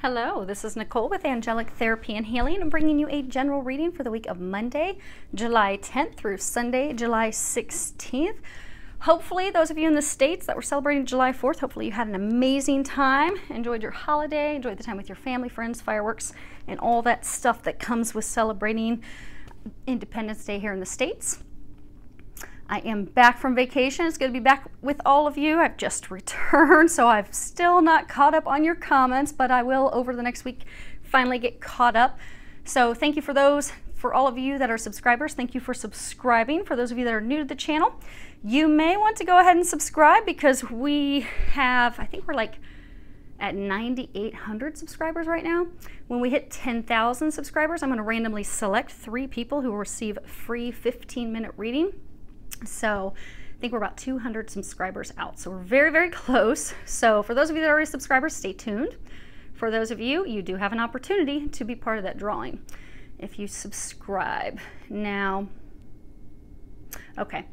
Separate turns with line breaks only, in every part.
Hello, this is Nicole with Angelic Therapy and Healing. I'm bringing you a general reading for the week of Monday, July 10th through Sunday, July 16th. Hopefully, those of you in the States that were celebrating July 4th, hopefully you had an amazing time, enjoyed your holiday, enjoyed the time with your family, friends, fireworks, and all that stuff that comes with celebrating Independence Day here in the States. I am back from vacation. It's good to be back with all of you. I've just returned, so I've still not caught up on your comments, but I will over the next week finally get caught up. So thank you for all of you that are subscribers. Thank you for subscribing. For those of you that are new to the channel, you may want to go ahead and subscribe because we have, I think we're like at 9,800 subscribers right now. When we hit 10,000 subscribers, I'm going to randomly select 3 people who will receive free 15-minute reading. So I think we're about 200 subscribers out. So we're very, very close. So for those of you that are already subscribers, stay tuned. For those of you, you do have an opportunity to be part of that drawing if you subscribe. Now, okay.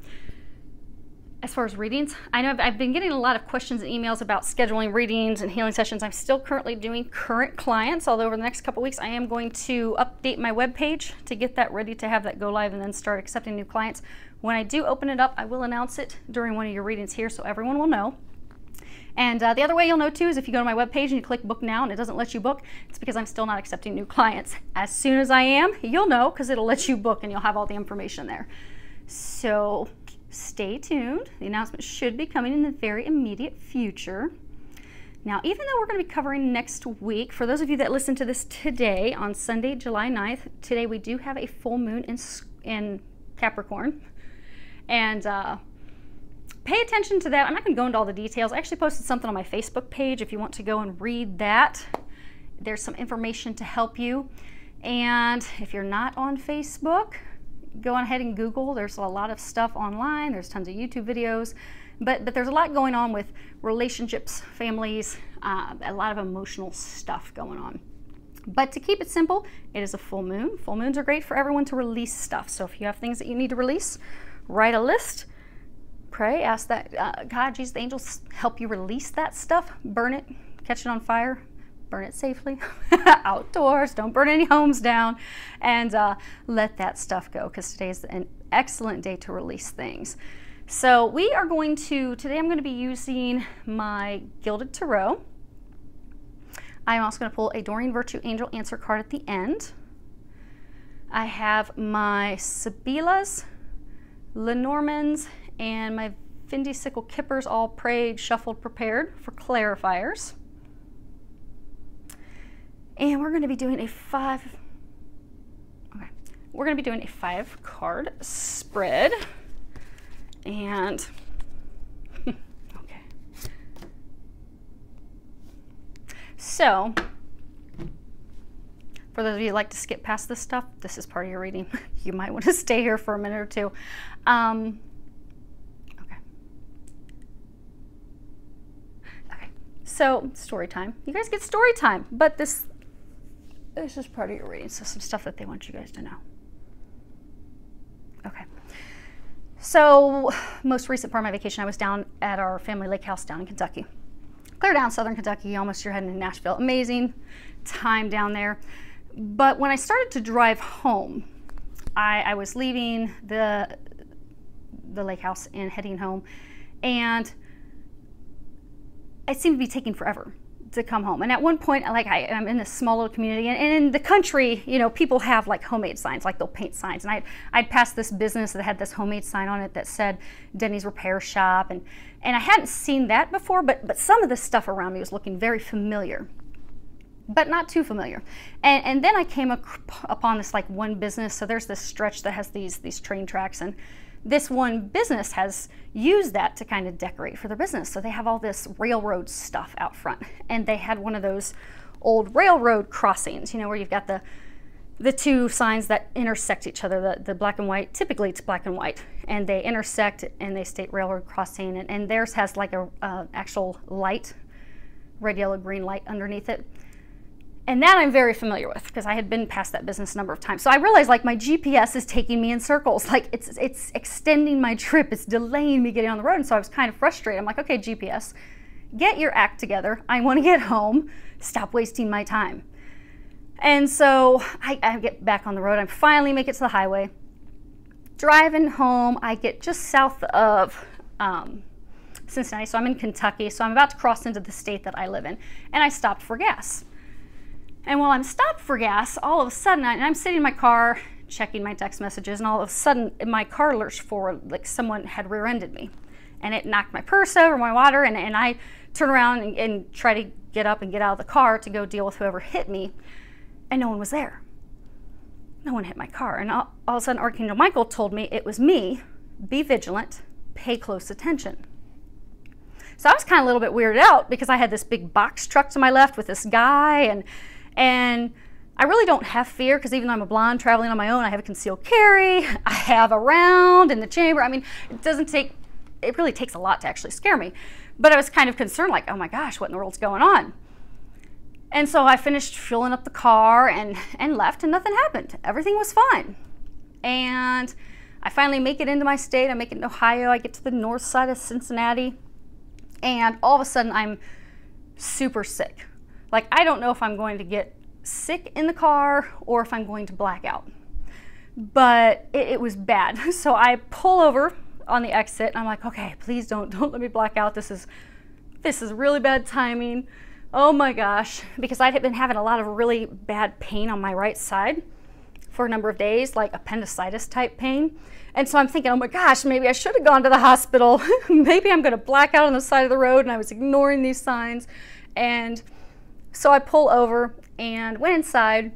As far as readings, I know I've been getting a lot of questions and emails about scheduling readings and healing sessions. I'm still currently doing current clients, although over the next couple weeks I am going to update my webpage to get that ready to have that go live and then start accepting new clients. When I do open it up, I will announce it during one of your readings here so everyone will know. And the other way you'll know too is if you go to my webpage and you click book now and it doesn't let you book, it's because I'm still not accepting new clients. As soon as I am, you'll know because it'll let you book and you'll have all the information there. So stay tuned. The announcement should be coming in the very immediate future. Now, even though we're going to be covering next week, for those of you that listen to this today on Sunday, July 9th, today we do have a full moon in Capricorn. And pay attention to that. I'm not going to go into all the details. I actually posted something on my Facebook page if you want to go and read that. There's some information to help you. And if you're not on Facebook, go on ahead and Google. There's a lot of stuff online. There's tons of YouTube videos. But there's a lot going on with relationships, families, a lot of emotional stuff going on. But to keep it simple, it is a full moon. Full moons are great for everyone to release stuff. So if you have things that you need to release, write a list, pray, ask that God, Jesus, the angels help you release that stuff, burn it, catch it on fire, burn it safely, outdoors, don't burn any homes down, and let that stuff go because today is an excellent day to release things. So today I'm going to be using my Gilded Tarot. I'm also going to pull a Doreen Virtue Angel Answer card at the end. I have my Sibylla's, Lenormands, and my Findy Sickle Kippers all prayed, shuffled, prepared for clarifiers. And we're going to be doing a 5-card spread. And okay. So for those of you who like to skip past this stuff, this is part of your reading. You might want to stay here for a minute or two. Okay. So story time. You guys get story time, but this is part of your reading. So some stuff that they want you guys to know. Okay. So most recent part of my vacation, I was down at our family lake house down in Kentucky. Clear down southern Kentucky, almost you're heading to Nashville. Amazing time down there. But when I started to drive home, I was leaving the lake house and heading home, and it seemed to be taking forever to come home. And at one point, like I'm in this small little community, and in the country, you know, people have like homemade signs, like they'll paint signs. And I'd passed this business that had this homemade sign on it that said Denny's Repair Shop, and I hadn't seen that before, but some of the stuff around me was looking very familiar, but not too familiar. And then I came upon this like one business. So there's this stretch that has these train tracks, and this one business has used that to kind of decorate for their business. So they have all this railroad stuff out front, and they had one of those old railroad crossings, you know, where you've got the two signs that intersect each other, the black and white. Typically it's black and white, and they intersect and they state railroad crossing, and theirs has like a actual light, red, yellow, green light underneath it. And that I'm very familiar with because I had been past that business a number of times. So I realized like my GPS is taking me in circles. Like it's extending my trip. It's delaying me getting on the road. And so I was kind of frustrated. I'm like, okay, GPS, get your act together. I want to get home Stop wasting my time. And so I get back on the road. I finally make it to the highway. Driving home, I get just south of Cincinnati, so I'm in Kentucky, so I'm about to cross into the state that I live in, and I stopped for gas. And while I'm stopped for gas, all of a sudden, and I'm sitting in my car checking my text messages, and all of a sudden my car lurched forward like someone had rear-ended me, and it knocked my purse over, my water, and I turn around and try to get up and get out of the car to go deal with whoever hit me, and no one was there. No one hit my car. And all of a sudden, Archangel Michael told me it was me. Be vigilant, pay close attention. So I was kind of a little bit weirded out because I had this big box truck to my left with this guy, and I really don't have fear because even though I'm a blonde traveling on my own, I have a concealed carry, I have a round in the chamber. I mean, it really takes a lot to actually scare me. But I was kind of concerned, like, oh my gosh, what in the world's going on? And so I finished filling up the car and left, and nothing happened. Everything was fine. And I finally make it into my state. I make it in Ohio. I get to the north side of Cincinnati, and all of a sudden I'm super sick. Like, I don't know if I'm going to get sick in the car or if I'm going to black out. But it was bad. So I pull over on the exit, and I'm like, okay, please don't let me black out. This is really bad timing. Oh my gosh, because I had been having a lot of really bad pain on my right side for a number of days, like appendicitis type pain. And so I'm thinking, oh my gosh, maybe I should have gone to the hospital. Maybe I'm going to black out on the side of the road, and I was ignoring these signs. And so I pull over and went inside.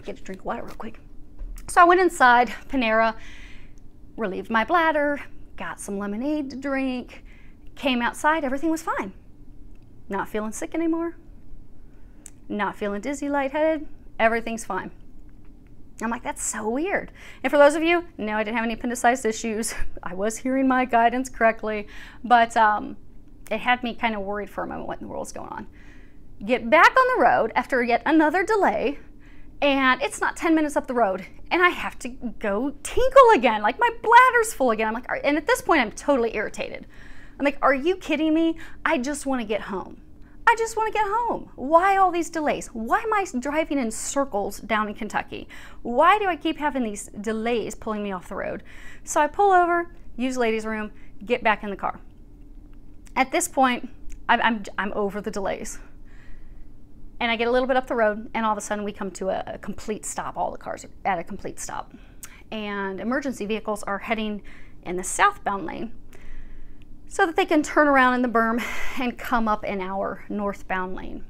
Get a drink of water real quick. So I went inside Panera, relieved my bladder, got some lemonade to drink, came outside, everything was fine. Not feeling sick anymore, not feeling dizzy, lightheaded, everything's fine. I'm like, that's so weird. And for those of you, no, I didn't have any appendicitis issues. I was hearing my guidance correctly, but it had me kind of worried for a moment what in the world's going on. Get back on the road after yet another delay, and it's not 10 minutes up the road, and I have to go tinkle again, like my bladder's full again. I'm like, and at this point I'm totally irritated. I'm like, are you kidding me? I just want to get home. I just want to get home. Why all these delays? Why am I driving in circles down in Kentucky? Why do I keep having these delays pulling me off the road? So I pull over, use ladies' room, get back in the car. At this point, I'm over the delays. And I get a little bit up the road, and all of a sudden we come to a complete stop. All the cars are at a complete stop. And emergency vehicles are heading in the southbound lane so that they can turn around in the berm and come up in our northbound lane.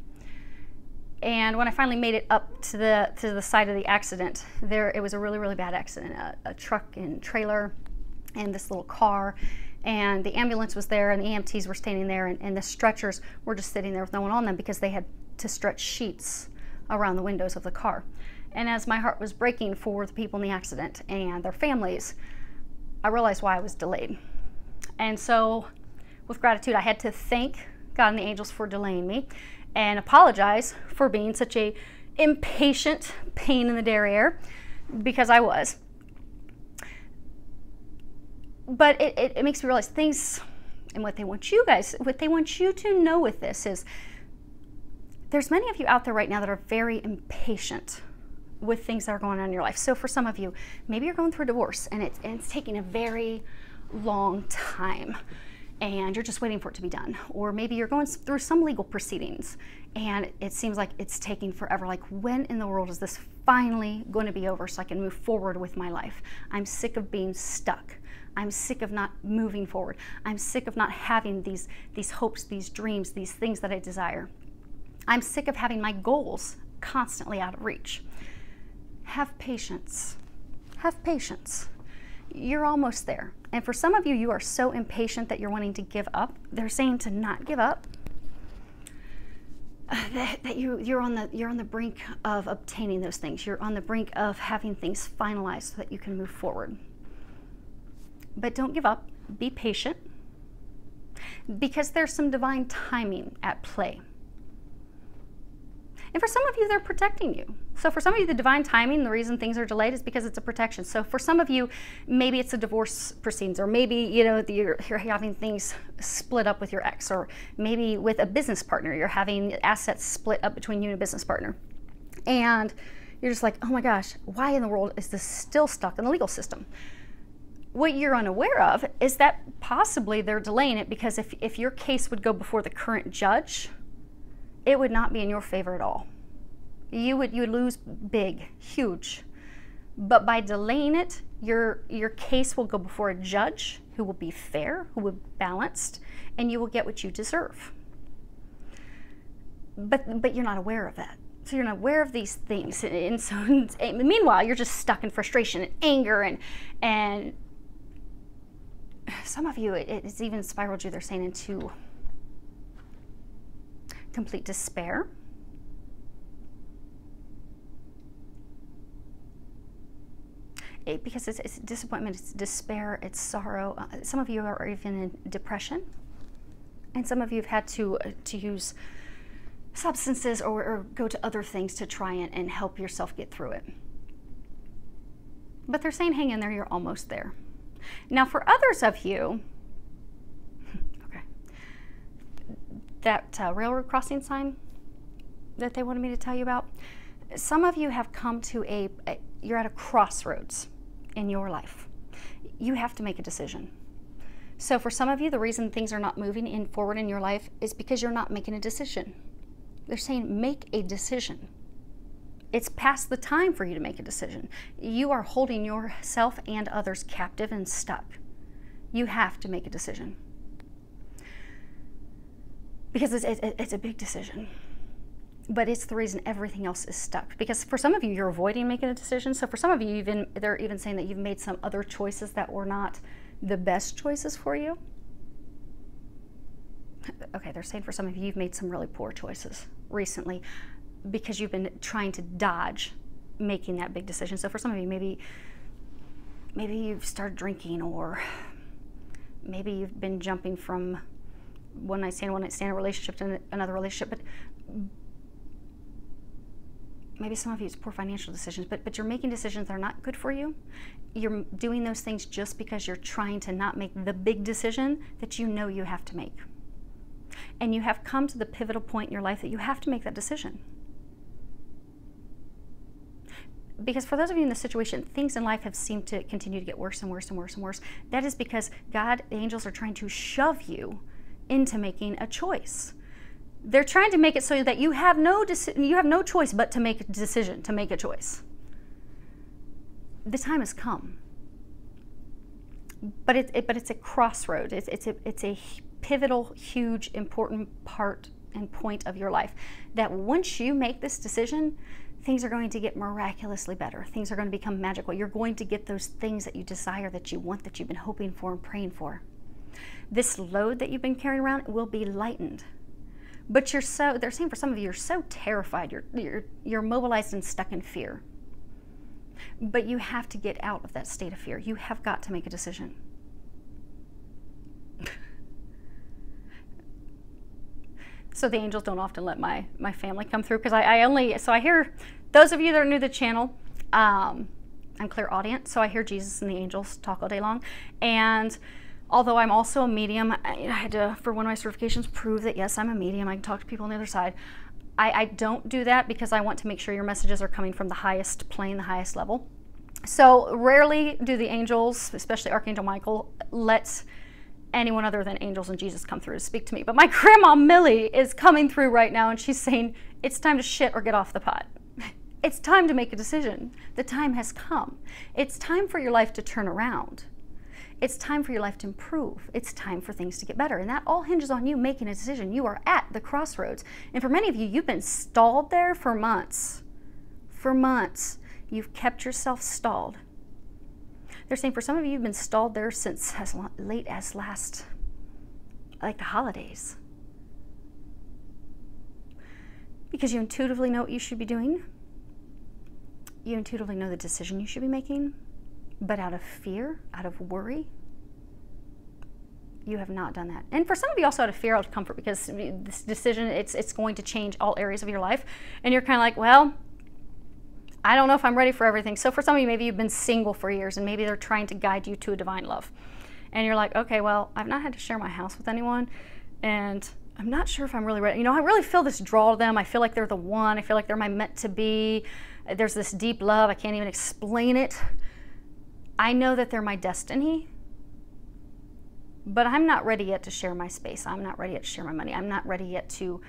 And when I finally made it up to the side of the accident, it was a really, really bad accident. A truck and trailer and this little car, and the ambulance was there, and the EMTs were standing there, and the stretchers were just sitting there with no one on them because they had to stretch sheets around the windows of the car. And as my heart was breaking for the people in the accident and their families, I realized why I was delayed. And so with gratitude, I had to thank God and the angels for delaying me and apologize for being such a impatient pain in the derriere, because I was. But it makes me realize things, and what they want you to know with this is there's many of you out there right now that are very impatient with things that are going on in your life. So for some of you, maybe you're going through a divorce and it's taking a very long time and you're just waiting for it to be done. Or maybe you're going through some legal proceedings and it seems like it's taking forever. Like, when in the world is this finally going to be over so I can move forward with my life? I'm sick of being stuck. I'm sick of not moving forward. I'm sick of not having these hopes, these dreams, these things that I desire. I'm sick of having my goals constantly out of reach. Have patience. Have patience. You're almost there. And for some of you, you are so impatient that you're wanting to give up. They're saying to not give up. That you're on the brink of obtaining those things. You're on the brink of having things finalized so that you can move forward. But don't give up. Be patient, because there's some divine timing at play. And for some of you, they're protecting you. So for some of you, the divine timing, the reason things are delayed is because it's a protection. So for some of you, maybe it's a divorce proceedings, or maybe, you know, you're having things split up with your ex, or maybe with a business partner, you're having assets split up between you and a business partner. And you're just like, oh my gosh, why in the world is this still stuck in the legal system? What you're unaware of is that possibly they're delaying it because if your case would go before the current judge, it would not be in your favor at all. You would lose big, huge. But by delaying it, your case will go before a judge who will be fair, who will be balanced, and you will get what you deserve. But you're not aware of that. So you're not aware of these things. And so meanwhile, you're just stuck in frustration and anger, and some of you, it's even spiraled you, they're saying, into complete despair. Because it's disappointment, it's despair, it's sorrow. Some of you are even in depression. And some of you have had to use substances or go to other things to try and help yourself get through it. But they're saying, hang in there, you're almost there. Now, for others of you, okay, that railroad crossing sign that they wanted me to tell you about, some of you have come to you're at a crossroads in your life. You have to make a decision. So for some of you, the reason things are not moving forward in your life is because you're not making a decision. They're saying, make a decision. It's past the time for you to make a decision. You are holding yourself and others captive and stuck. You have to make a decision. Because it's a big decision. But it's the reason everything else is stuck. Because for some of you, you're avoiding making a decision. So for some of you, they're even saying that you've made some other choices that were not the best choices for you. Okay, they're saying for some of you, you've made some really poor choices recently, because you've been trying to dodge making that big decision. So for some of you, maybe you've started drinking, or maybe you've been jumping from one night stand relationship to another relationship. But maybe some of you, it's poor financial decisions, but you're making decisions that are not good for you. You're doing those things just because you're trying to not make the big decision that you know you have to make. And you have come to the pivotal point in your life that you have to make that decision. Because for those of you in this situation, things in life have seemed to continue to get worse and worse and worse and worse. That is because God, the angels, are trying to shove you into making a choice. They're trying to make it so that you have no choice but to make a decision, to make a choice. The time has come. But it's a crossroad. It's a pivotal, huge, important part and point of your life, that once you make this decision, things are going to get miraculously better. Things are going to become magical. You're going to get those things that you desire, that you want, that you've been hoping for and praying for. This load that you've been carrying around will be lightened. But they're saying for some of you, you're so terrified, you're mobilized and stuck in fear. But you have to get out of that state of fear. You have got to make a decision. So the angels don't often let my family come through, because I hear, those of you that are new to the channel, I'm clairaudient, so I hear Jesus and the angels talk all day long. And although I'm also a medium, I had to, for one of my certifications, prove that yes, I'm a medium, I can talk to people on the other side. I don't do that because I want to make sure your messages are coming from the highest plane, the highest level. So rarely do the angels, especially Archangel Michael, let anyone other than angels and Jesus come through to speak to me. But my grandma Millie is coming through right now, and she's saying, it's time to shit or get off the pot. It's time to make a decision. The time has come. It's time for your life to turn around. It's time for your life to improve. It's time for things to get better. And that all hinges on you making a decision. You are at the crossroads. And for many of you, you've been stalled there for months. For months. You've kept yourself stalled. They're saying for some of you, you've been stalled there since as late as last, like the holidays. Because you intuitively know what you should be doing. You intuitively know the decision you should be making. But out of fear, out of worry, You have not done that. And for some of you also out of fear, out of comfort, because this decision, it's going to change all areas of your life. And you're kind of like, well, I don't know if I'm ready for everything. So for some of you, maybe you've been single for years and maybe they're trying to guide you to a divine love. And you're like, okay, well, I've not had to share my house with anyone and I'm not sure if I'm really ready. You know, I really feel this draw to them. I feel like they're the one. I feel like they're my meant to be. There's this deep love. I can't even explain it. I know that they're my destiny. But I'm not ready yet to share my space. I'm not ready yet to share my money. I'm not ready yet to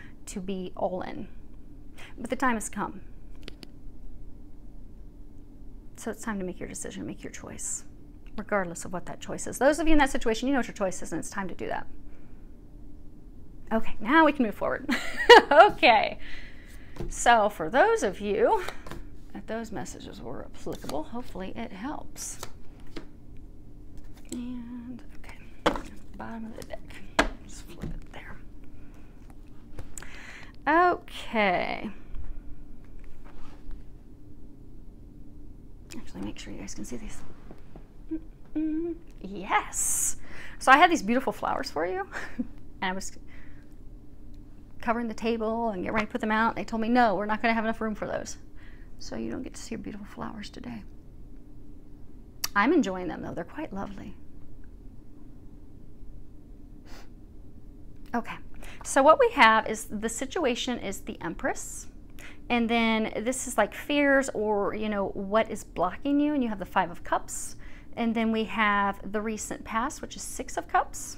be all in. But the time has come. So it's time to make your decision, make your choice, regardless of what that choice is. Those of you in that situation, you know what your choice is, and it's time to do that. Okay, now we can move forward. Okay. So for those of you that those messages were applicable, hopefully it helps. And okay. Bottom of the deck. Just flip it there. Okay. Actually, make sure you guys can see these. Yes. So I had these beautiful flowers for you, and I was covering the table and getting ready to put them out. They told me, no, we're not going to have enough room for those. So you don't get to see your beautiful flowers today. I'm enjoying them, though. They're quite lovely. Okay, so what we have is the situation is the Empress, and then this is like fears or, you know, what is blocking you, and you have the Five of Cups, and then we have the recent past, which is Six of Cups.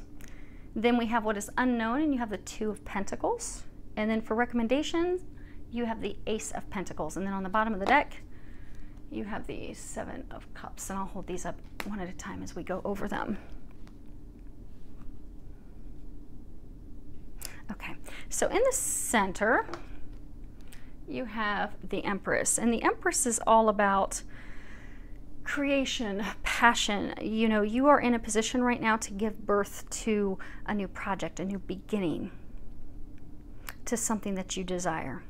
Then we have what is unknown, and you have the Two of Pentacles, and then for recommendations, you have the Ace of Pentacles, and then on the bottom of the deck, you have the Seven of Cups, and I'll hold these up one at a time as we go over them. Okay, so in the center, you have the Empress, and the Empress is all about creation, passion. You know, you are in a position right now to give birth to a new project, a new beginning, to something that you desire.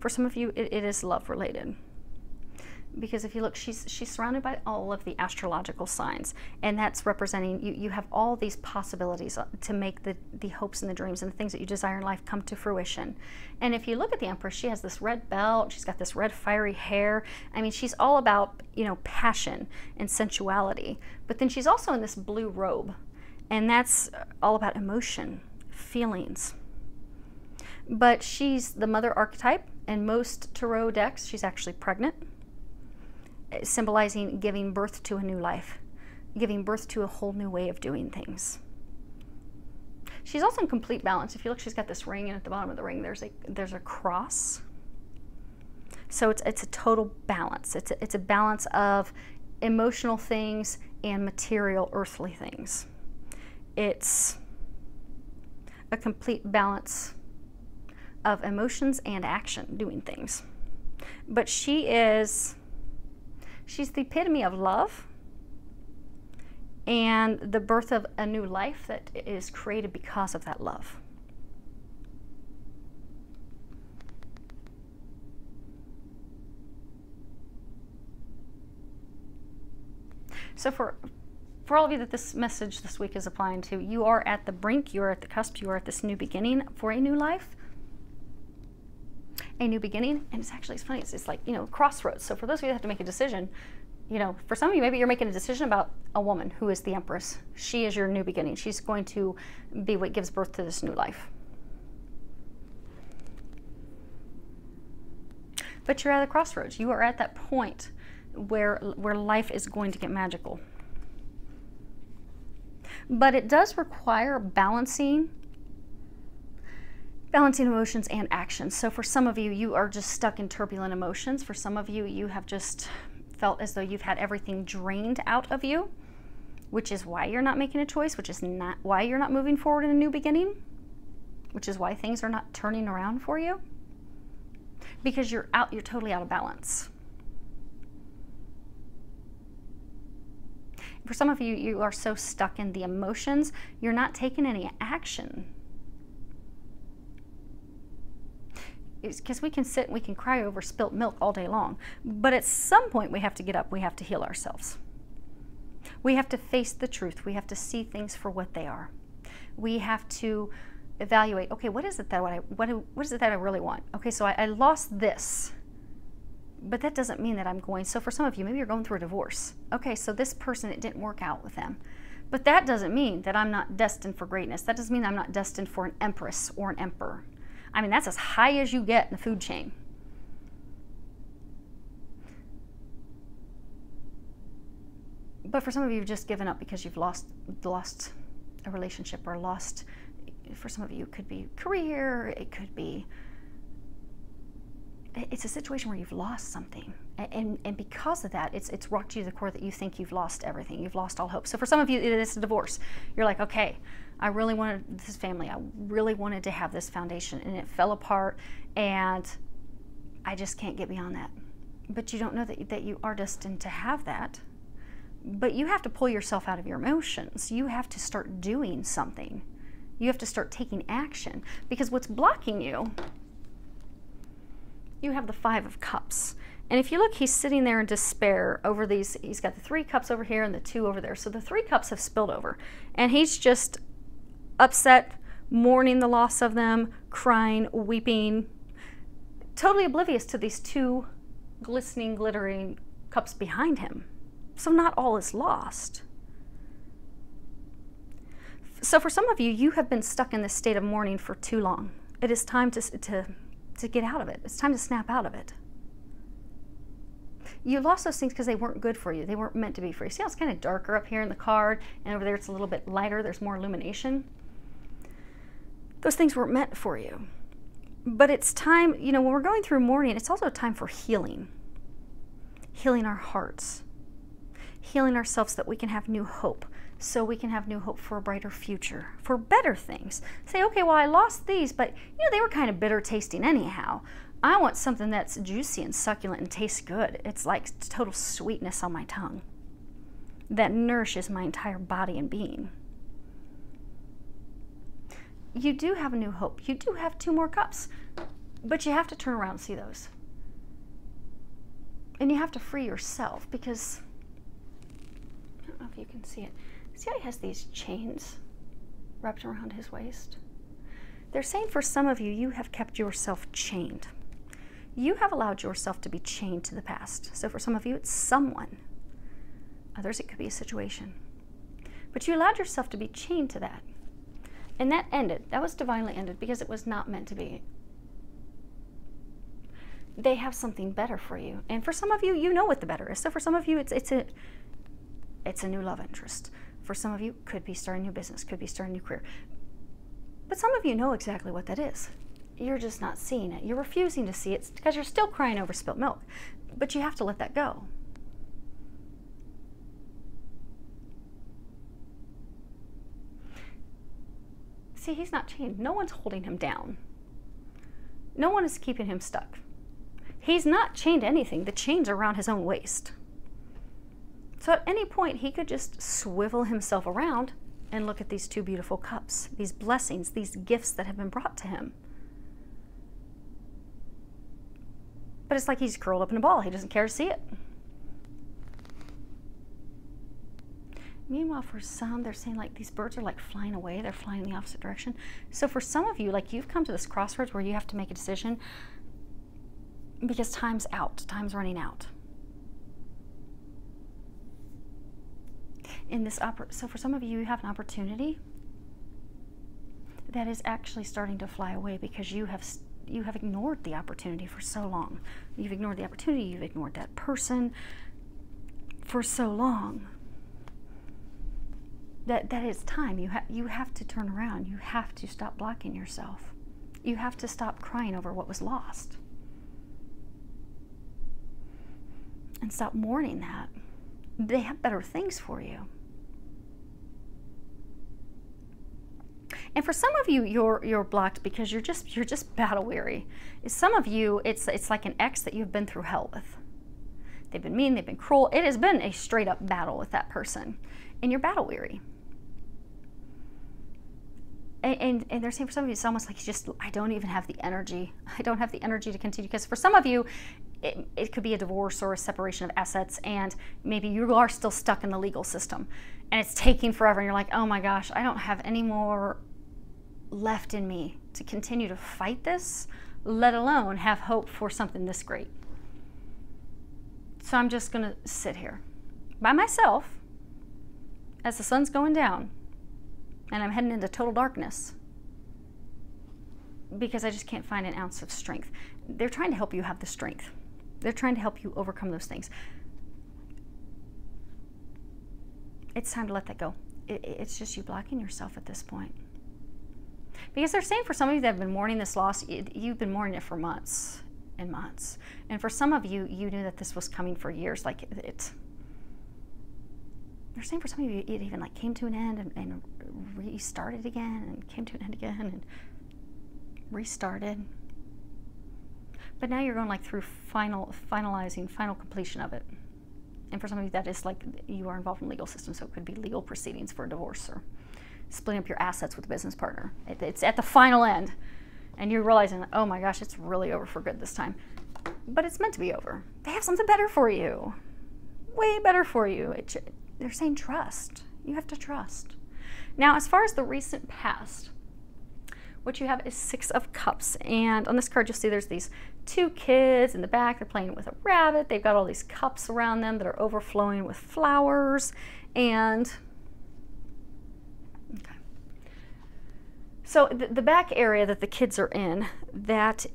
For some of you, it is love related. Because if you look, she's surrounded by all of the astrological signs, and that's representing you have all these possibilities to make the hopes and the dreams and the things that you desire in life come to fruition. And if you look at the Empress, she has this red belt, she's got this red fiery hair. I mean, she's all about, you know, passion and sensuality. But then she's also in this blue robe, and that's all about emotion, feelings. But she's the mother archetype, and most tarot decks, she's actually pregnant, symbolizing giving birth to a new life, giving birth to a whole new way of doing things. She's also in complete balance. If you look, she's got this ring, and at the bottom of the ring there's a cross. So it's a total balance. It's a balance of emotional things and material earthly things. It's a complete balance of emotions and action, doing things. But she's the epitome of love and the birth of a new life that is created because of that love. So for all of you that this message this week is applying to, you are at the brink, you are at the cusp, you are at this new beginning for a new life. A new beginning, and it's funny, it's like, you know, crossroads. So for those of you that have to make a decision, you know, for some of you, maybe you're making a decision about a woman who is the Empress. She is your new beginning. She's going to be what gives birth to this new life. But you're at a crossroads. You are at that point where life is going to get magical. But it does require balancing emotions and actions. So for some of you, you are just stuck in turbulent emotions. For some of you, you have just felt as though you've had everything drained out of you, which is why you're not making a choice, which is not why you're not moving forward in a new beginning, which is why things are not turning around for you, because you're totally out of balance. For some of you, you are so stuck in the emotions, you're not taking any action. Because we can sit and we can cry over spilt milk all day long, but at some point we have to get up, we have to heal ourselves. We have to face the truth. We have to see things for what they are. We have to evaluate, okay, what is it that what is it that I really want? Okay, so I lost this, but that doesn't mean that I'm going. So for some of you, maybe you're going through a divorce. Okay, so this person, it didn't work out with them. But that doesn't mean that I'm not destined for greatness. That doesn't mean I'm not destined for an empress or an emperor. I mean, that's as high as you get in the food chain. But for some of you, you've just given up because you've lost a relationship, or lost, for some of you, it could be career, it could be, it's a situation where you've lost something. And because of that, it's rocked you to the core that you think you've lost everything. You've lost all hope. So for some of you, it's a divorce. You're like, okay, I really wanted this family. I really wanted to have this foundation, and it fell apart, and I just can't get beyond that. But you don't know that you are destined to have that. But you have to pull yourself out of your emotions. You have to start doing something. You have to start taking action. Because what's blocking you, you have the 5 of Cups. And if you look, he's sitting there in despair over these. He's got the 3 cups over here and the 2 over there. So the 3 cups have spilled over. And he's just upset, mourning the loss of them, crying, weeping, totally oblivious to these 2 glistening, glittering cups behind him. So not all is lost. So for some of you, you have been stuck in this state of mourning for too long. It is time to get out of it. It's time to snap out of it. You lost those things because they weren't good for you. They weren't meant to be for you. See how it's kind of darker up here in the card, and over there it's a little bit lighter. There's more illumination. Those things weren't meant for you. But it's time, you know, when we're going through mourning, it's also a time for healing. Healing our hearts. Healing ourselves so that we can have new hope. So we can have new hope for a brighter future, for better things. Say, okay, well, I lost these, but you know, they were kind of bitter tasting anyhow. I want something that's juicy and succulent and tastes good. It's like total sweetness on my tongue that nourishes my entire body and being. You do have a new hope. You do have 2 more cups, but you have to turn around and see those. And you have to free yourself, because I don't know if you can see it. See how he has these chains wrapped around his waist? They're saying for some of you, you have kept yourself chained. You have allowed yourself to be chained to the past. So for some of you, it's someone. Others, it could be a situation. But you allowed yourself to be chained to that. And that ended. That was divinely ended because it was not meant to be. They have something better for you. And for some of you, you know what the better is. So for some of you, it's a new love interest. For some of you, could be starting a new business, could be starting a new career. But some of you know exactly what that is. You're just not seeing it. You're refusing to see it because you're still crying over spilt milk. But you have to let that go. See, he's not chained. No one's holding him down. No one is keeping him stuck. He's not chained to anything. The chains are around his own waist. So at any point, he could just swivel himself around and look at these 2 beautiful cups, these blessings, these gifts that have been brought to him. But it's like he's curled up in a ball. He doesn't care to see it. Meanwhile, for some, they're saying like these birds are like flying away. They're flying in the opposite direction. So for some of you, like you've come to this crossroads where you have to make a decision because time's out. Time's running out. So for some of you, you have an opportunity that is actually starting to fly away because you have ignored the opportunity for so long. You've ignored the opportunity. You've ignored that person for so long that it's time. You have to turn around. You have to stop blocking yourself. You have to stop crying over what was lost and stop mourning that. They have better things for you. And for some of you, you're blocked because you're just battle weary. Some of you, it's like an ex that you've been through hell with. They've been mean, they've been cruel. It has been a straight up battle with that person, and you're battle weary. And they're saying for some of you, it's almost like I don't even have the energy. I don't have the energy to continue. Because for some of you, it could be a divorce or a separation of assets, and maybe you are still stuck in the legal system and it's taking forever, and you're like, oh my gosh, I don't have any more left in me to continue to fight this, let alone have hope for something this great. So I'm just going to sit here by myself as the sun's going down and I'm heading into total darkness because I just can't find an ounce of strength. They're trying to help you have the strength. They're trying to help you overcome those things. It's time to let that go. It's just you blocking yourself at this point. Because they're saying for some of you that have been mourning this loss, you've been mourning it for months and months. And for some of you, you knew that this was coming for years. Like they're saying for some of you, it even like came to an end and restarted again, and came to an end again and restarted. But now you're going like through final completion of it. And for some of you, that is like you are involved in the legal system, so it could be legal proceedings for a divorce or splitting up your assets with a business partner. It's at the final end, and you're realizing, oh my gosh, it's really over for good this time. But it's meant to be over. They have something better for you, way better for you. They're saying trust. You have to trust. Now, as far as the recent past, what you have is 6 of Cups, and on this card you'll see there's these 2 kids in the back. They're playing with a rabbit. They've got all these cups around them that are overflowing with flowers, and okay. So the back area that the kids are in, that's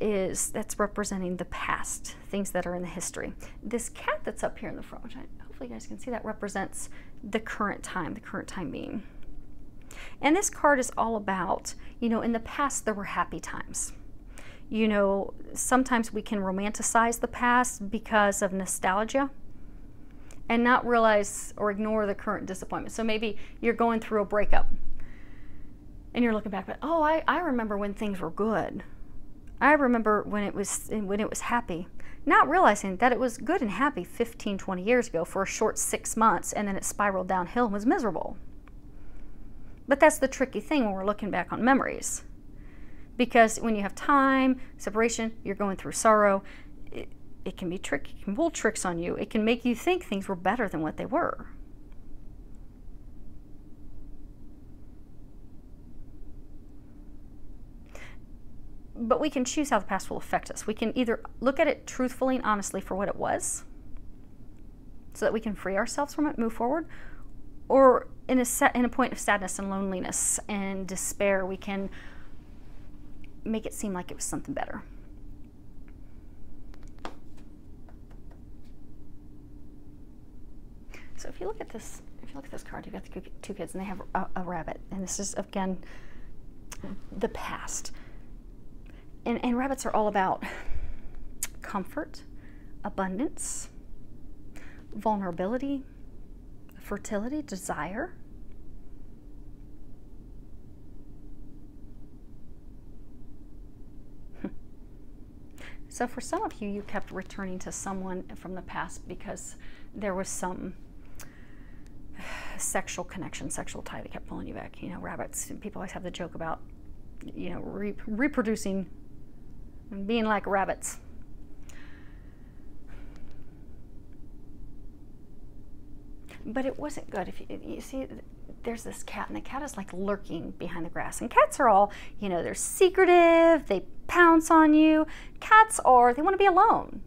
representing the past, things that are in the history. This cat that's up here in the front, which hopefully you guys can see, that represents the current time being. And this card is all about, in the past there were happy times. Sometimes we can romanticize the past because of nostalgia and not realize or ignore the current disappointment. So maybe you're going through a breakup and you're looking back, but oh, I remember when things were good. I remember when it was happy. Not realizing that it was good and happy 15, 20 years ago for a short 6 months, and then it spiraled downhill and was miserable. But that's the tricky thing when we're looking back on memories. Because when you have time, separation, you're going through sorrow, it can be tricky. It can pull tricks on you. It can make you think things were better than what they were. But we can choose how the past will affect us. We can either look at it truthfully and honestly for what it was, so that we can free ourselves from it, move forward, or in a point of sadness and loneliness and despair, we can make it seem like it was something better. So if you look at this card, you've got the 2 kids and they have a rabbit, and this is again the past. And rabbits are all about comfort, abundance, vulnerability, fertility, desire. So for some of you, you kept returning to someone from the past because there was some sexual connection, sexual tie that kept pulling you back. Rabbits, people always have the joke about, reproducing and being like rabbits. But it wasn't good. If you see, there's this cat, and the cat is like lurking behind the grass. And cats are all, they're secretive. They pounce on you. Cats they want to be alone.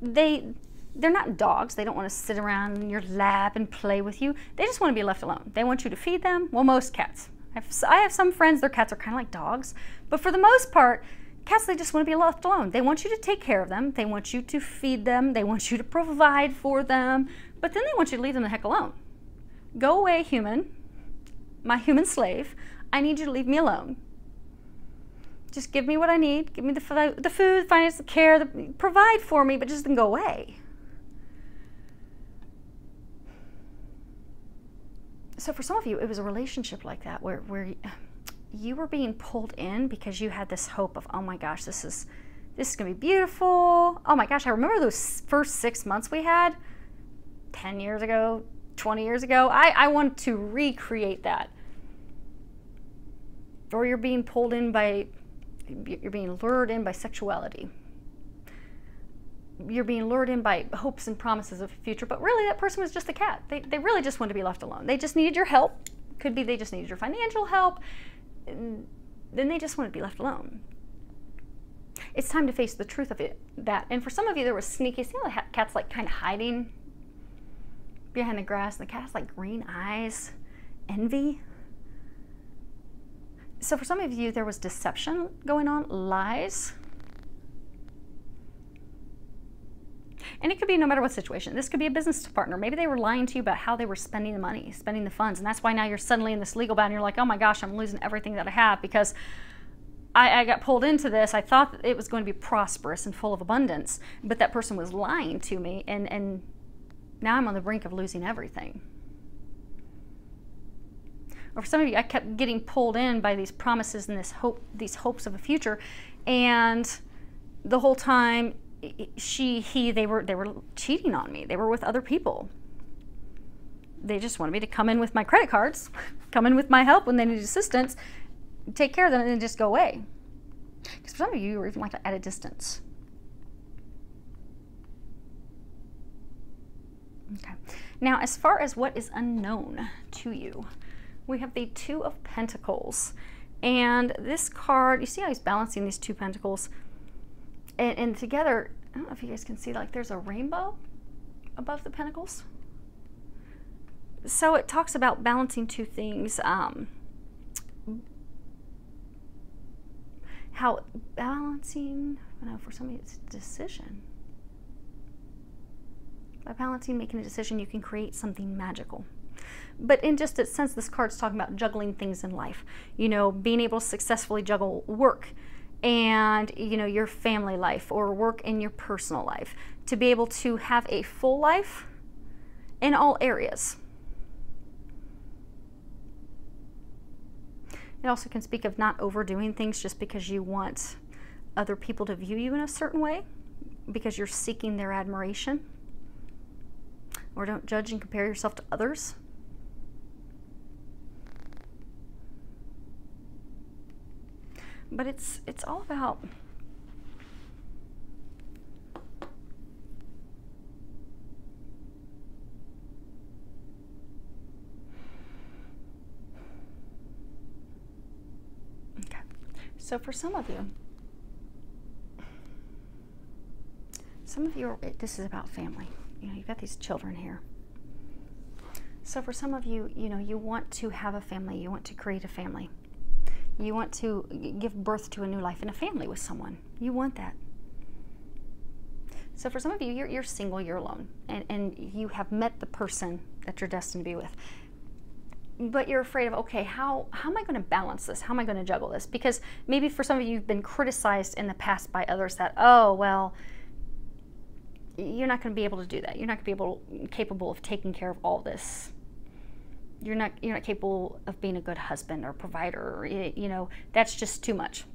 They're not dogs. They don't want to sit around in your lap and play with you. They just want to be left alone. They want you to feed them. Well, most cats. I have some friends, their cats are kind of like dogs. But for the most part, cats, they just want to be left alone. They want you to take care of them. They want you to feed them. They want you to provide for them. But then they want you to leave them the heck alone. Go away, human. My human slave. I need you to leave me alone. Just give me what I need. Give me the food, finance, the care, provide for me, but just then go away. So for some of you, it was a relationship like that where you were being pulled in because you had this hope of, oh my gosh, this is going to be beautiful. Oh my gosh, I remember those first 6 months we had 10 years ago, 20 years ago. I want to recreate that. Or you're being pulled in you're being lured in by sexuality. you're being lured in by hopes and promises of the future, but really that person was just a cat. They really just wanted to be left alone. They just needed your help. Could be they just needed your financial help. Then they just wanted to be left alone. It's time to face the truth of that. And for some of you, there was sneaky. See how the cat's like kind of hiding behind the grass, and the cat has like green eyes, envy. So for some of you, there was deception going on, lies. And it could be no matter what situation. This could be a business partner. Maybe they were lying to you about how they were spending the money, spending the funds. And that's why now you're suddenly in this legal battle and you're like, oh my gosh, I'm losing everything that I have because I got pulled into this. I thought that it was going to be prosperous and full of abundance, but that person was lying to me, and now I'm on the brink of losing everything. Or for some of you, I kept getting pulled in by these promises and these hopes of a future, and the whole time they were cheating on me. They were with other people. They just wanted me to come in with my credit cards, come in with my help when they needed assistance, take care of them, and then just go away. Because for some of you, you were even like at a distance. Okay. Now, as far as what is unknown to you, we have the Two of Pentacles. And this card, you see how he's balancing these two pentacles? And together, I don't know if you guys can see, like there's a rainbow above the pentacles. So it talks about balancing two things. How balancing, I don't know, for somebody it's a decision. By balancing, making a decision, you can create something magical. But in just a sense, this card's talking about juggling things in life. You know, being able to successfully juggle work and, you know, your family life or work in your personal life. To be able to have a full life in all areas. It also can speak of not overdoing things just because you want other people to view you in a certain way, because you're seeking their admiration. Or don't judge and compare yourself to others. But it's all about okay. So for some of you, this is about family. You know, you've got these children here. So for some of you, you know, you want to have a family. You want to create a family. You want to give birth to a new life in a family with someone. You want that. So for some of you, you're single, you're alone, and you have met the person that you're destined to be with. But you're afraid of, okay, how am I going to balance this? How am I going to juggle this? Because maybe for some of you, you've been criticized in the past by others that, oh, well, you're not going to be able to do that. You're not going to be capable of taking care of all this. You're not capable of being a good husband or provider, or, you know, that's just too much.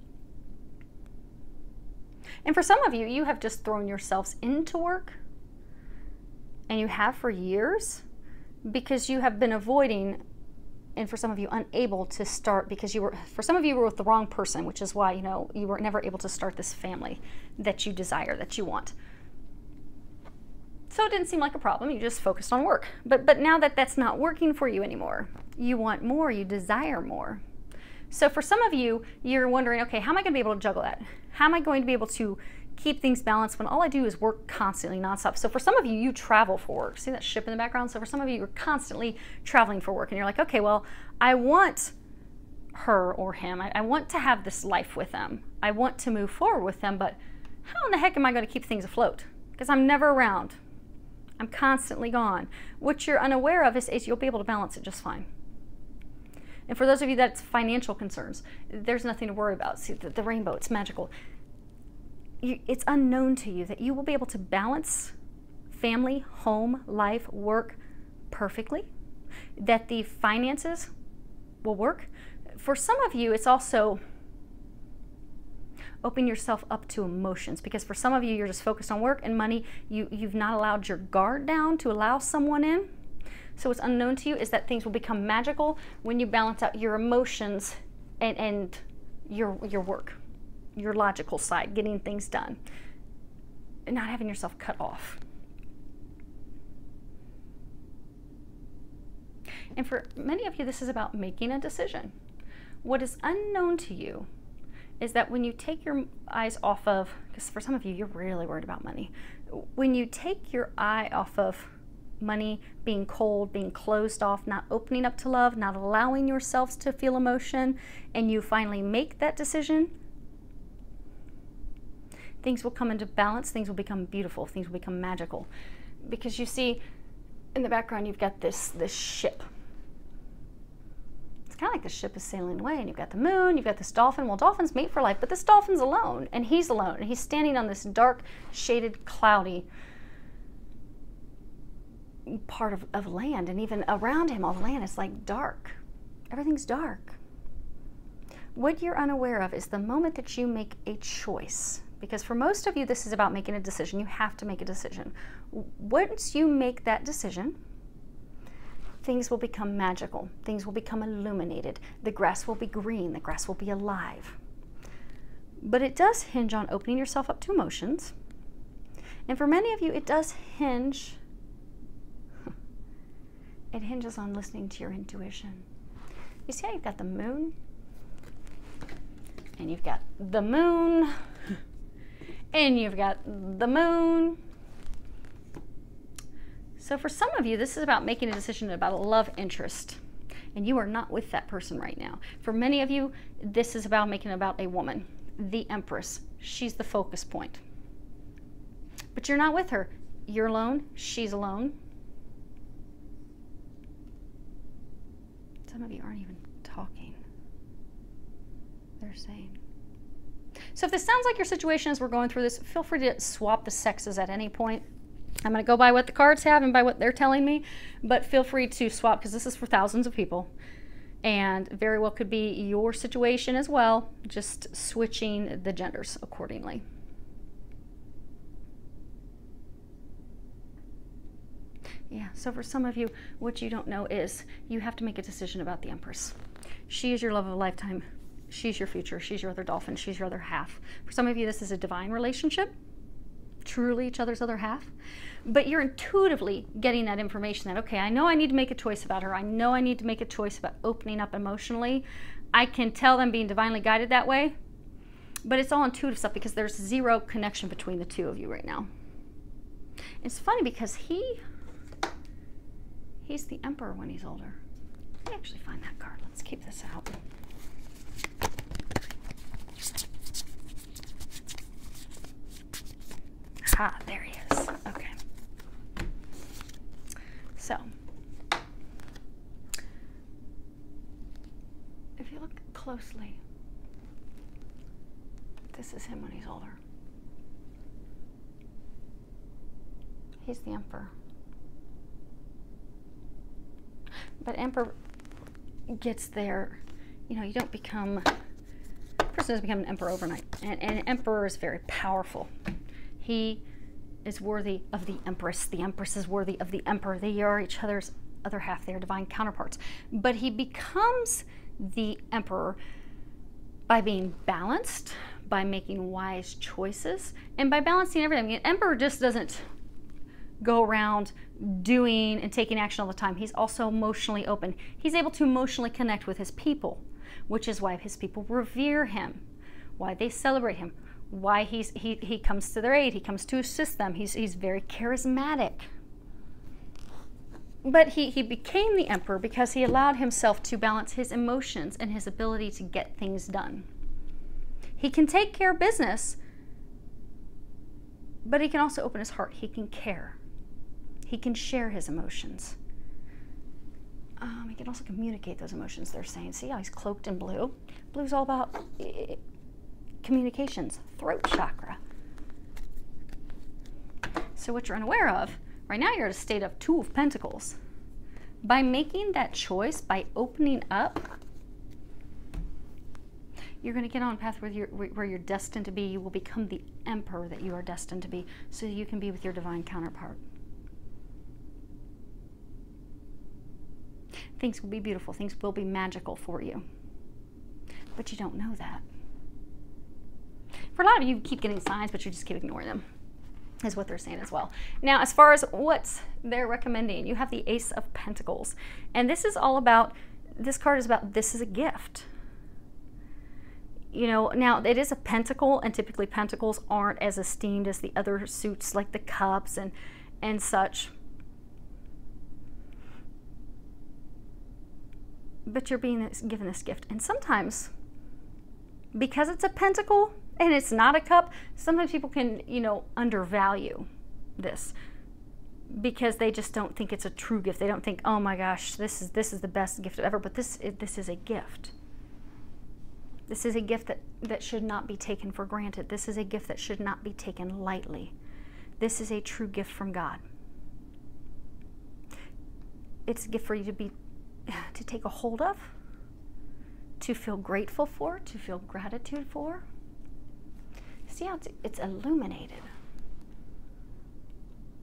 And for some of you, you have just thrown yourselves into work, and you have for years, because you have been avoiding, and for some of you, unable to start because for some of you were with the wrong person, which is why, you know, you were never able to start this family that you desire, that you want. So it didn't seem like a problem. You just focused on work. But now that that's not working for you anymore, you want more, you desire more. So for some of you, you're wondering, okay, how am I going to be able to juggle that? How am I going to be able to keep things balanced when all I do is work constantly, nonstop? So for some of you, you travel for work. See that ship in the background? So for some of you, you're constantly traveling for work. And you're like, okay, well, I want her or him. I want to have this life with them. I want to move forward with them. But how in the heck am I going to keep things afloat? Because I'm never around. I'm constantly gone. What you're unaware of is you'll be able to balance it just fine. And for those of you that's financial concerns, there's nothing to worry about. See, the rainbow, it's magical. It's unknown to you that you will be able to balance family, home, life, work perfectly, that the finances will work. For some of you, it's also open yourself up to emotions, because for some of you, you're just focused on work and money. You've not allowed your guard down to allow someone in. So what's unknown to you is that things will become magical when you balance out your emotions and your work, your logical side, getting things done. not having yourself cut off. And for many of you, this is about making a decision. What is unknown to you is that when you take your eyes off of, because for some of you, you're really worried about money. When you take your eye off of money, being cold, being closed off, not opening up to love, not allowing yourselves to feel emotion, and you finally make that decision, things will come into balance, things will become beautiful, things will become magical. Because you see, in the background, you've got this ship. It's kind of like the ship is sailing away, and you've got the moon, you've got this dolphin. Well, dolphins mate for life, but this dolphin's alone, and he's alone, and he's standing on this dark, shaded, cloudy part of land, and even around him, all the land is like dark. Everything's dark. What you're unaware of is the moment that you make a choice, because for most of you, this is about making a decision. You have to make a decision. Once you make that decision, things will become magical. Things will become illuminated. The grass will be green. The grass will be alive. But it does hinge on opening yourself up to emotions. And for many of you, it does hinge, it hinges on listening to your intuition. You see how you've got the moon? And you've got the moon. And you've got the moon. So for some of you, this is about making a decision about a love interest. And you are not with that person right now. For many of you, this is about making it about a woman, the Empress. She's the focus point. But you're not with her. You're alone. She's alone. Some of you aren't even talking. They're saying. So if this sounds like your situation as we're going through this, feel free to swap the sexes at any point. I'm going to go by what the cards have and by what they're telling me, but feel free to swap because this is for thousands of people. And very well could be your situation as well, just switching the genders accordingly. Yeah, so for some of you, what you don't know is you have to make a decision about the Empress. She is your love of a lifetime. She's your future. She's your other dolphin. She's your other half. For some of you, this is a divine relationship, truly each other's other half. But you're intuitively getting that information that, okay, I know I need to make a choice about her. I know I need to make a choice about opening up emotionally. I can tell them being divinely guided that way. But it's all intuitive stuff because there's zero connection between the two of you right now. It's funny because he's the Emperor when he's older. Let me actually find that card. Let's keep this out. Ah, there he is. Okay. So, if you look closely, this is him when he's older. He's the Emperor. But Emperor gets there, you know, you don't become, a person doesn't become an emperor overnight. And an emperor is very powerful. He is worthy of the Empress. The Empress is worthy of the Emperor. They are each other's other half. They are divine counterparts. But he becomes the Emperor by being balanced, by making wise choices, and by balancing everything. I mean, an Emperor just doesn't go around doing and taking action all the time. He's also emotionally open. He's able to emotionally connect with his people, which is why his people revere him, why they celebrate him, why he comes to their aid, he comes to assist them. He's very charismatic. But he became the Emperor because he allowed himself to balance his emotions and his ability to get things done. He can take care of business, but he can also open his heart. He can care. He can share his emotions. He can also communicate those emotions, they're saying. See how he's cloaked in blue? Blue's all about communications, throat chakra. So what you're unaware of, right now you're at a state of Two of Pentacles. By making that choice, by opening up, you're going to get on a path where you're destined to be. You will become the Emperor that you are destined to be, so you can be with your divine counterpart. Things will be beautiful. Things will be magical for you. But you don't know that. For a lot of you, you keep getting signs, but you just keep ignoring them. is what they're saying as well. Now, as far as what they're recommending, you have the Ace of Pentacles. And this is all about, this card is about, this is a gift. You know, now it is a pentacle, and typically pentacles aren't as esteemed as the other suits like the cups and such. But you're being given this gift. And sometimes, because it's a pentacle and it's not a cup, sometimes people can, you know, undervalue this because they just don't think it's a true gift. They don't think, oh my gosh, this is the best gift ever. But this is a gift. This is a gift that should not be taken for granted. This is a gift that should not be taken lightly. This is a true gift from God. It's a gift for you to take a hold of, to feel grateful for, to feel gratitude for. See how it's illuminated.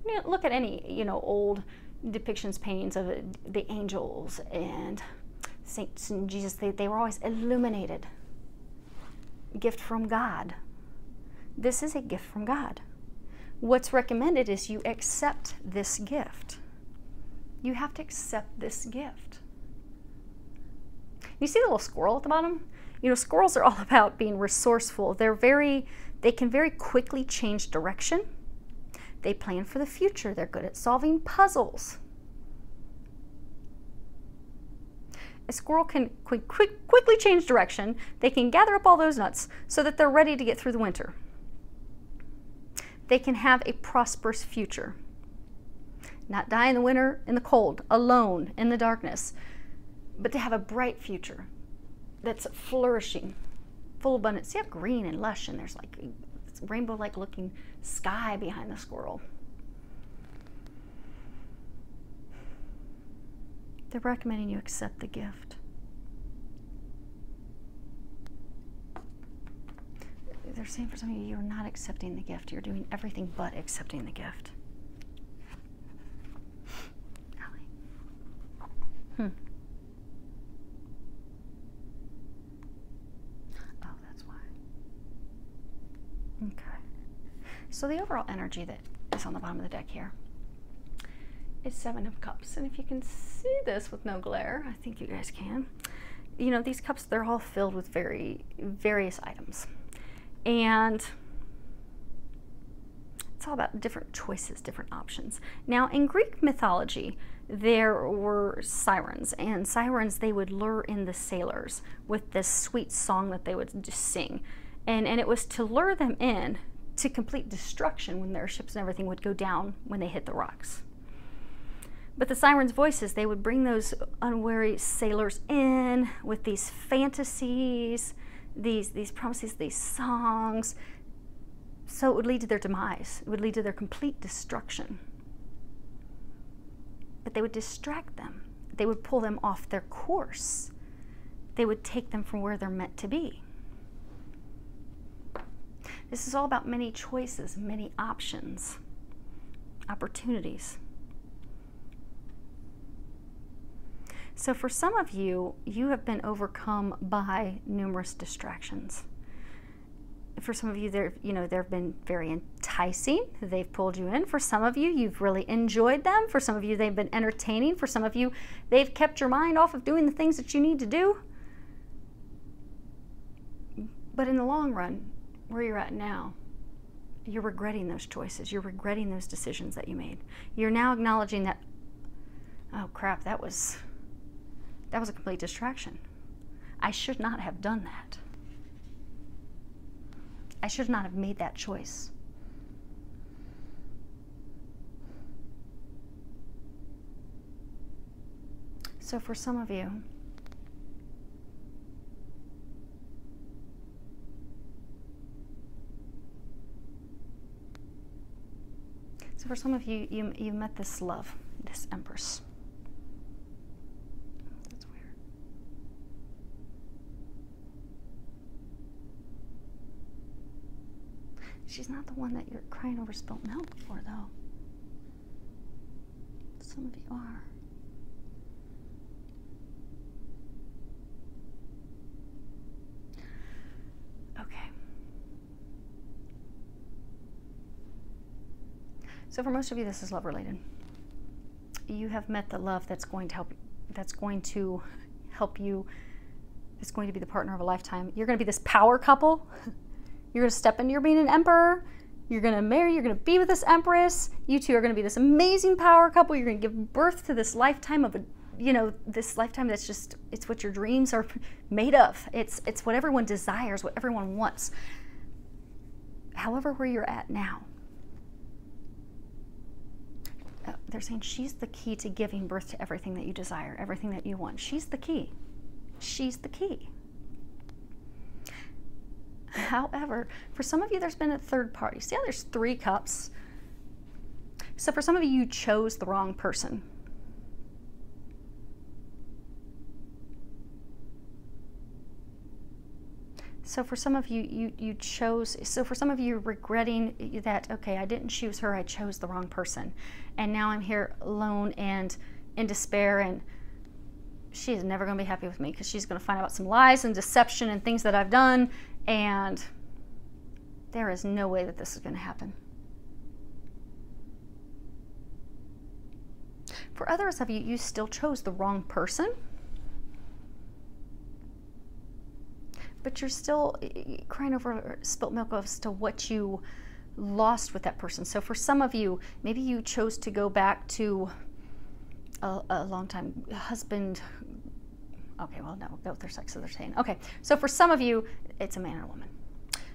You know, look at any, you know, old depictions, paintings of the angels and saints and Jesus. They were always illuminated. Gift from God. This is a gift from God. What's recommended is you accept this gift. You have to accept this gift. You see the little squirrel at the bottom? You know, squirrels are all about being resourceful. They can very quickly change direction. They plan for the future. They're good at solving puzzles. A squirrel can quickly change direction. They can gather up all those nuts so that they're ready to get through the winter. They can have a prosperous future. Not die in the winter, in the cold, alone, in the darkness, but to have a bright future that's flourishing, full of abundance. See how green and lush, and there's like this rainbow-like looking sky behind the squirrel. They're recommending you accept the gift. They're saying for some of you, you're not accepting the gift. You're doing everything but accepting the gift. Allie. Oh, that's why. Okay. So the overall energy that is on the bottom of the deck here is Seven of Cups. And if you can see this with no glare, I think you guys can. You know, these cups, they're all filled with various items. And it's all about different choices, different options. Now, in Greek mythology, there were sirens. And sirens, they would lure in the sailors with this sweet song that they would just sing. And it was to lure them in to complete destruction when their ships and everything would go down when they hit the rocks. But the sirens' voices, they would bring those unwary sailors in with these fantasies, these promises, these songs. So it would lead to their demise. It would lead to their complete destruction. But they would distract them. They would pull them off their course. They would take them from where they're meant to be. This is all about many choices, many options, opportunities. So for some of you, you have been overcome by numerous distractions. For some of you, they've been very enticing. They've pulled you in. For some of you, you've really enjoyed them. For some of you, they've been entertaining. For some of you, they've kept your mind off of doing the things that you need to do. But in the long run, where you're at now, you're regretting those choices. You're regretting those decisions that you made. You're now acknowledging that, oh crap, that was a complete distraction. I should not have done that. I should not have made that choice. So for some of you, you met this love, this Empress. That's weird. She's not the one that you're crying over spilt milk for, though. Some of you are. Okay. So for most of you, this is love related. You have met the love that's going to help you. It's going to be the partner of a lifetime. You're going to be this power couple. You're going to step into your being an emperor. You're going to marry. You're going to be with this empress. You two are going to be this amazing power couple. You're going to give birth to this lifetime of this lifetime that's just, it's what your dreams are made of. It's what everyone desires, what everyone wants. However, where you're at now, they're saying she's the key to giving birth to everything that you desire, everything that you want. She's the key. She's the key. However, for some of you, there's been a third party. See how there's 3 cups? So for some of you, you chose the wrong person. So for some of you, you chose, so for some of you, you're regretting that, okay, I didn't choose her, I chose the wrong person. And now I'm here alone and in despair, and she is never going to be happy with me because she's going to find out some lies and deception and things that I've done, and there is no way that this is going to happen. For others of you, you still chose the wrong person, but you're still crying over spilt milk as to what you lost with that person. So for some of you, maybe you chose to go back to a long-time husband. Okay, well, no, we'll go with their sex, so they're saying. Okay, so for some of you, it's a man and a woman.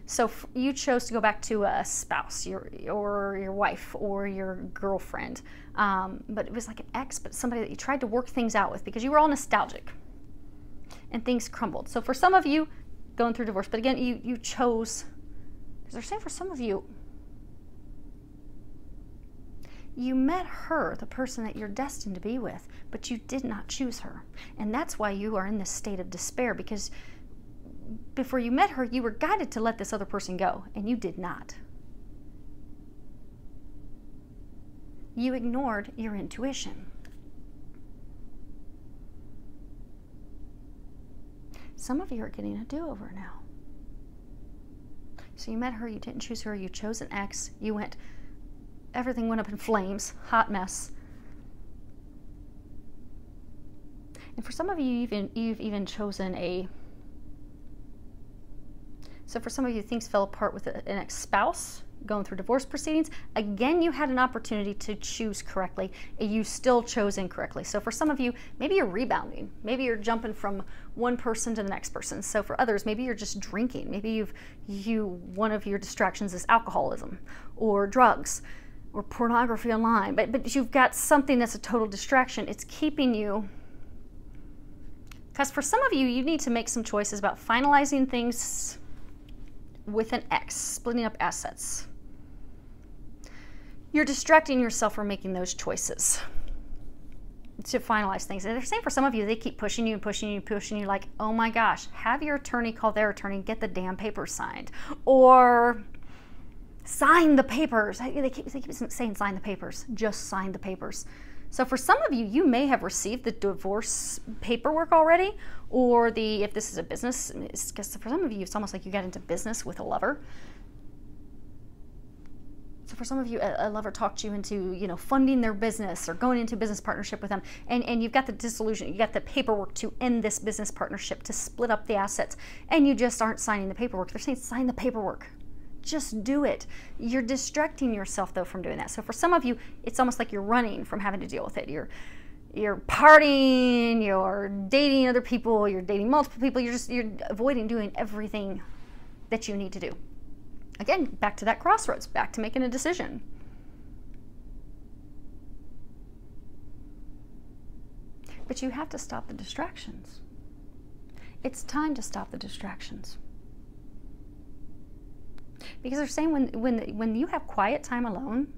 So you chose to go back to a spouse, or your wife, or your girlfriend. But it was like an ex, but somebody that you tried to work things out with because you were all nostalgic. And things crumbled. So for some of you, going through divorce, but again, you chose, because they're saying for some of you, you met her, the person that you're destined to be with, but you did not choose her. And that's why you are in this state of despair, because before you met her, you were guided to let this other person go, and you did not. You ignored your intuition. Some of you are getting a do-over now. So you met her, you didn't choose her, you chose an ex, everything went up in flames, hot mess. And for some of you, you've even chosen so for some of you, things fell apart with an ex-spouse, going through divorce proceedings. Again, you had an opportunity to choose correctly, and you still chose incorrectly. So for some of you, maybe you're rebounding. Maybe you're jumping from one person to the next person. So for others, maybe you're just drinking. Maybe one of your distractions is alcoholism or drugs or pornography online. But you've got something that's a total distraction. It's keeping you, because for some of you, you need to make some choices about finalizing things with an ex, splitting up assets. You're distracting yourself from making those choices to finalize things. And they're saying for some of you, they keep pushing you and pushing you and pushing you, like, oh my gosh, have your attorney call their attorney and get the damn papers signed. Or sign the papers. They keep saying sign the papers. Just sign the papers. So for some of you, you may have received the divorce paperwork already, or if this is a business, because for some of you, it's almost like you got into business with a lover. So for some of you, a lover talked you into, funding their business or going into a business partnership with them, and you've got the disillusion, you got the paperwork to end this business partnership, to split up the assets, and you just aren't signing the paperwork. They're saying sign the paperwork. Just do it. You're distracting yourself, though, from doing that. So for some of you, it's almost like you're running from having to deal with it. You're partying, you're dating other people, you're dating multiple people, you're avoiding doing everything that you need to do. Again, back to that crossroads, back to making a decision. But you have to stop the distractions. It's time to stop the distractions. Because they're saying when you have quiet time alone,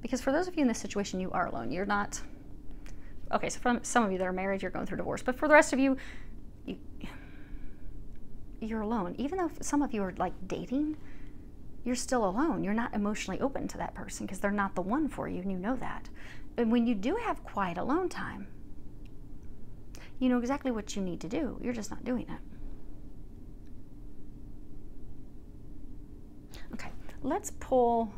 because for those of you in this situation, you are alone. You're not, okay, so for some of you that are married, you're going through divorce. But for the rest of you, you're alone. Even though some of you are like dating, you're still alone. You're not emotionally open to that person because they're not the one for you, and you know that. And when you do have quiet alone time, you know exactly what you need to do. You're just not doing it. Okay, let's pull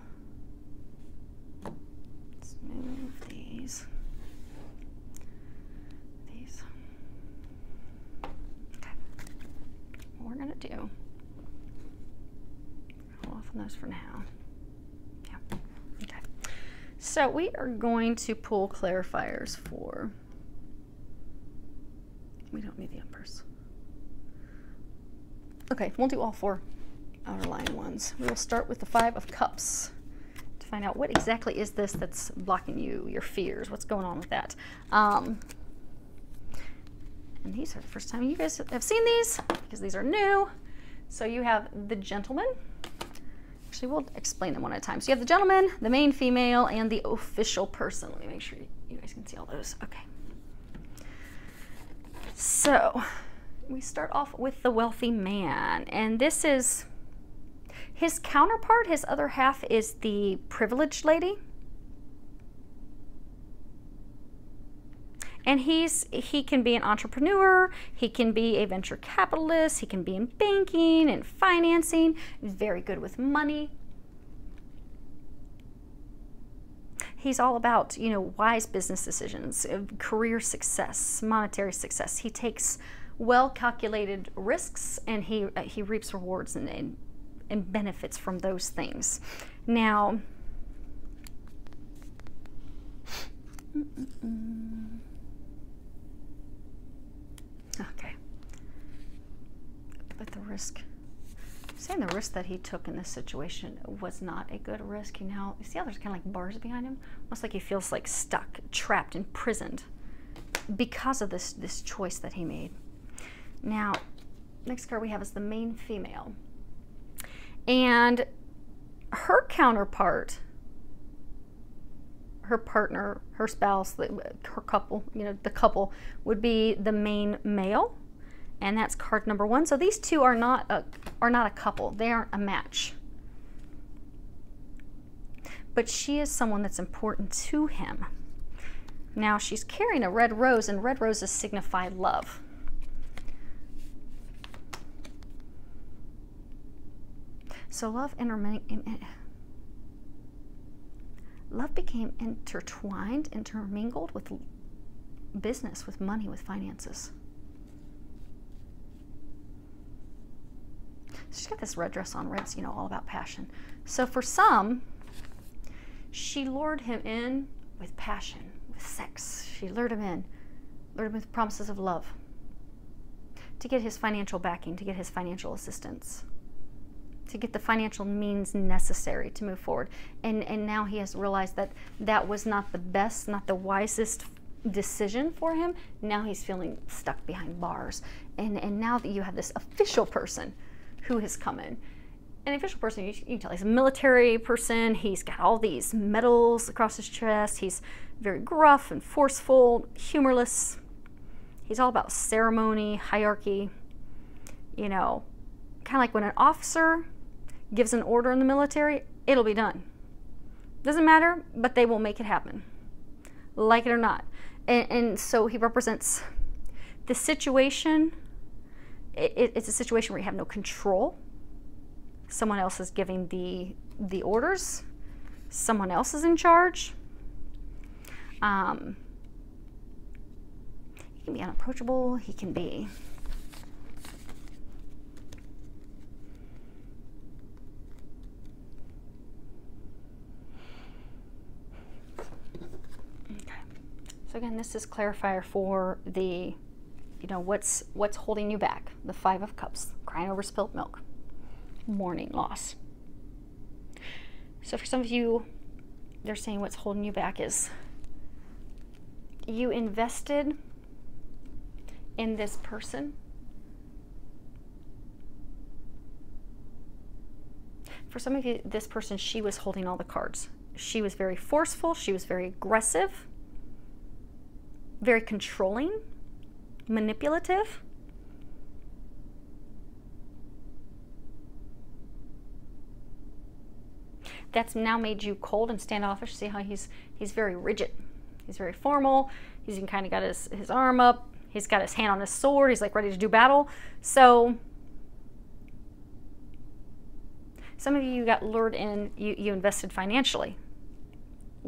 those for now. Yeah. Okay. So we are going to pull clarifiers for, we don't need the Empress. Okay, we'll do all 4 outer line ones. We will start with the 5 of Cups to find out what exactly is this that's blocking you, your fears, what's going on with that. And these are the first time you guys have seen these, because these are new. So you have the Gentleman. Actually, we'll explain them one at a time. So you have the Gentleman, the main female, and the Official Person. Let me make sure you guys can see all those. Okay. So we start off with the Wealthy Man, and this is his counterpart. His other half is the Privileged Lady. And he can be an entrepreneur, he can be a venture capitalist, he can be in banking and financing. He's very good with money. He's all about, you know, wise business decisions, career success, monetary success. He takes well-calculated risks, and he reaps rewards and benefits from those things. Now, okay, but the risk, saying the risk that he took in this situation was not a good risk. You know, you see how there's kind of like bars behind him? Almost like he feels like stuck, trapped, imprisoned because of this choice that he made. Now, next card we have is the Main Female. And her counterpart, her partner, her spouse, her couple, you know, the couple would be the Main Male, and that's card number 1. So these two are not a couple. They aren't a match. But she is someone that's important to him. Now she's carrying a red rose, and red roses signify love. So love became intertwined, intermingled with business, with money, with finances. She's got this red dress on. Red's, you know, all about passion. So for some, she lured him in with passion, with sex. She lured him with promises of love, to get his financial backing, to get his financial assistance, to get the financial means necessary to move forward. And now he has realized that that was not the best, not the wisest decision for him. Now he's feeling stuck behind bars. And now that you have this official person who has come in, an official person, you can tell he's a military person. He's got all these medals across his chest. He's very gruff and forceful, humorless. He's all about ceremony, hierarchy, you know, kind of like when an officer gives an order in the military, it'll be done. Doesn't matter, but they will make it happen, like it or not. And so he represents the situation. It's a situation where you have no control. Someone else is giving the orders. Someone else is in charge. He can be unapproachable. He can be So again, this is clarifier for the, you know, what's holding you back. The 5 of Cups, crying over spilled milk, mourning loss. So for some of you, they're saying what's holding you back is you invested in this person. For some of you, this person, she was holding all the cards. She was very forceful. She was very aggressive, very controlling, manipulative. That's now made you cold and standoffish. See how he's very rigid. He's very formal. He's kind of got his arm up. He's got his hand on his sword. He's like ready to do battle. So some of you got lured in, you invested financially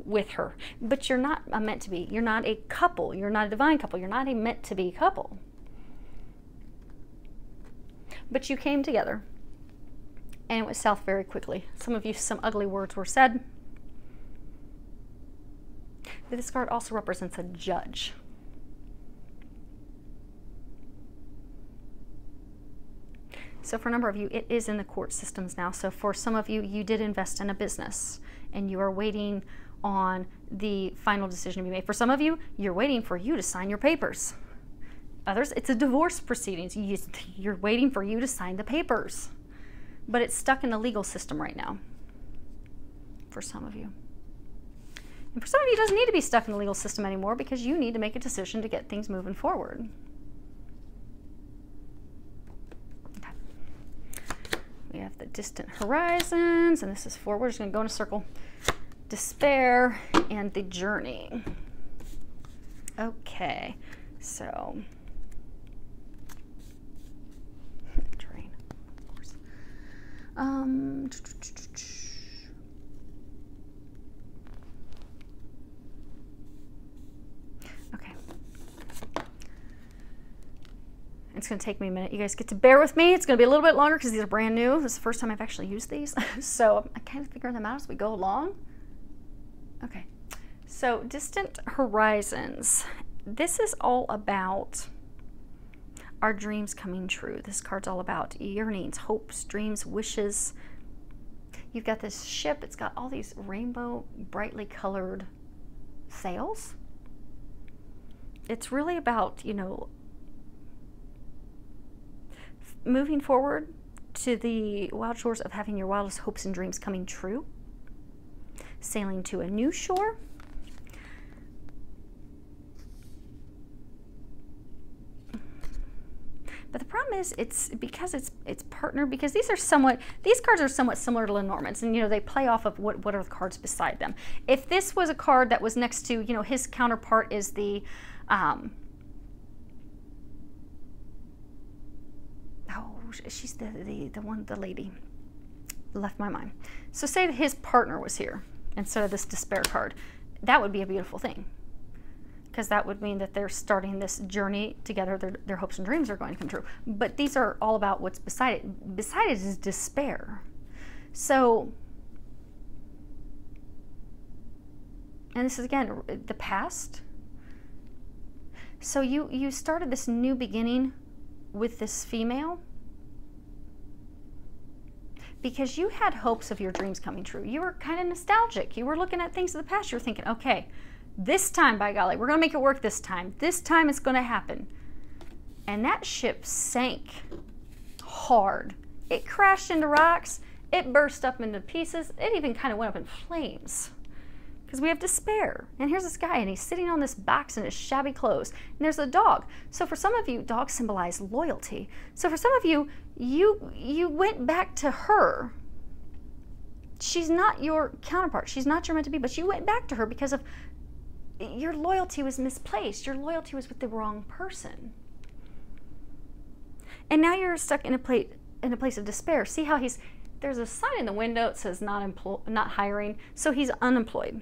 with her, but you're not a meant to be. You're not a couple. You're not a divine couple. You're not a meant to be couple. But you came together and it went south very quickly. Some of you, some ugly words were said. But this card also represents a judge. So for a number of you, it is in the court systems now. So for some of you, you did invest in a business and you are waiting on the final decision to be made. For some of you, you're waiting for you to sign your papers. Others, it's a divorce proceedings. You're waiting for you to sign the papers. But it's stuck in the legal system right now for some of you. And for some of you, it doesn't need to be stuck in the legal system anymore because you need to make a decision to get things moving forward. Okay. We have the distant horizons, and this is forward. We're just going to go in a circle. Despair and the journey. Okay, so terrain, of course. Okay. It's going to take me a minute. You guys get to bear with me. It's going to be a little bit longer because these are brand new. This is the first time I've actually used these. So I'm kind of figuring them out as we go along. Okay, so distant horizons. This is all about our dreams coming true. This card's all about yearnings, hopes, dreams, wishes. You've got this ship. It's got all these rainbow, brightly colored sails. It's really about, you know, moving forward to the wild shores of having your wildest hopes and dreams coming true. Sailing to a new shore. But the problem is it's partnered, because these cards are somewhat similar to Lenormand's, and you know, they play off of what are the cards beside them. If this was a card that was next to, you know, his counterpart is the she's the lady left my mind. So say that his partner was here instead of this despair card. That would be a beautiful thing, because that would mean that they're starting this journey together. Their hopes and dreams are going to come true. But these are all about what's beside it. Beside it is despair. So, and this is again the past. So you started this new beginning with this female because you had hopes of your dreams coming true. You were kind of nostalgic. You were looking at things of the past. You were thinking, okay, this time, by golly, we're going to make it work this time. This time it's going to happen. And that ship sank hard. It crashed into rocks. It burst up into pieces. It even kind of went up in flames. Because we have despair. And here's this guy, and he's sitting on this box in his shabby clothes. And there's a dog. So for some of you, dogs symbolize loyalty. So for some of you, you went back to her. She's not your counterpart. She's not your meant to be, but you went back to her because of your loyalty was misplaced. Your loyalty was with the wrong person. And now you're stuck in a place of despair. See how there's a sign in the window that says not hiring. So he's unemployed.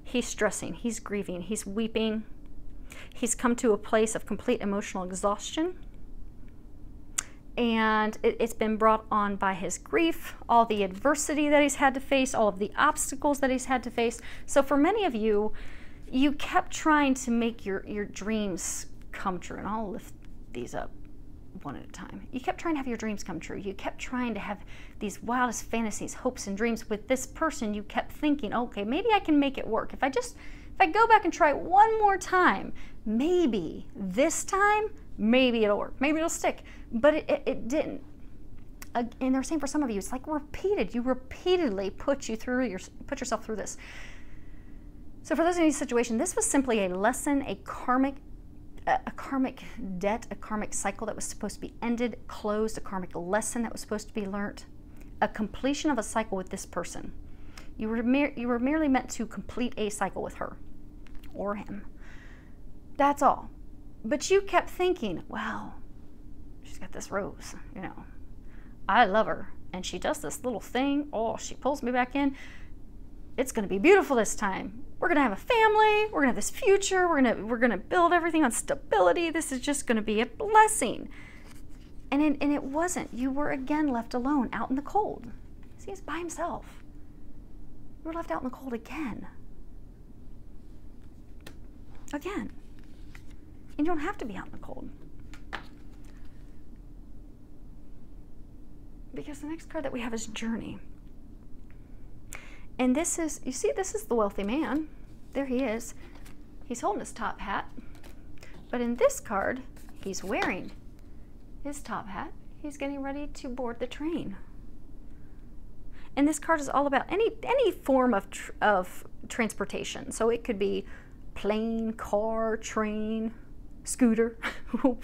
He's stressing, he's grieving, he's weeping. He's come to a place of complete emotional exhaustion. And it's been brought on by his grief, all the adversity that he's had to face, all of the obstacles that he's had to face. So for many of you, you kept trying to make your dreams come true. And I'll lift these up one at a time. You kept trying to have your dreams come true. You kept trying to have these wildest fantasies, hopes, and dreams with this person. You kept thinking, okay, maybe I can make it work. If I go back and try it one more time, maybe this time, maybe it'll work. Maybe it'll stick. But it didn't. And they're saying for some of you, it's like repeated. You repeatedly put yourself through this. So for those in this situation, this was simply a lesson, a karmic debt, a karmic cycle that was supposed to be ended, closed, a karmic lesson that was supposed to be learnt, a completion of a cycle with this person. You were merely meant to complete a cycle with her or him. That's all. But you kept thinking, wow, she's got this rose, you know. I love her. And she does this little thing. Oh, she pulls me back in. It's going to be beautiful this time. We're going to have a family. We're going to have this future. We're going to build everything on stability. This is just going to be a blessing. And it wasn't. You were again left alone out in the cold. See, he's by himself. You were left out in the cold again. Again. And you don't have to be out in the cold. Because the next card that we have is Journey. And this is, you see, this is the wealthy man. There he is. He's holding his top hat. But in this card, he's wearing his top hat. He's getting ready to board the train. And this card is all about any form of transportation. So it could be plane, car, train, scooter,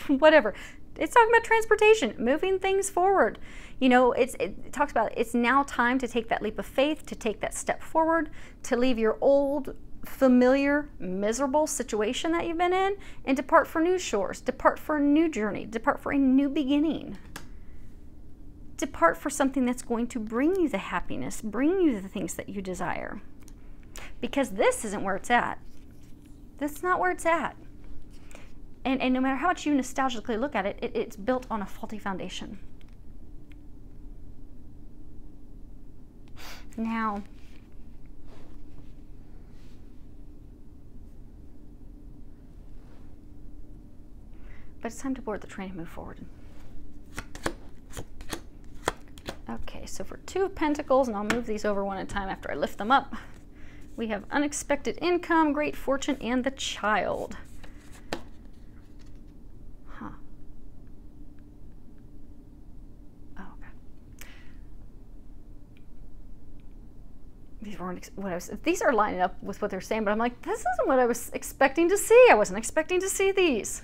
whatever. It's talking about transportation, moving things forward. You know, it talks about it's now time to take that leap of faith, to take that step forward, to leave your old, familiar, miserable situation that you've been in and depart for new shores, depart for a new journey, depart for a new beginning. Depart for something that's going to bring you the happiness, bring you the things that you desire. Because this isn't where it's at. This is not where it's at. And no matter how much you nostalgically look at it, it's built on a faulty foundation. Now, but it's time to board the train and move forward. Okay, so for 2 of Pentacles, and I'll move these over one at a time after I lift them up, we have unexpected income, great fortune, and the Child. Huh. Oh, okay. These weren't what I was. These are lining up with what they're saying, but I'm like, this isn't what I was expecting to see. I wasn't expecting to see these.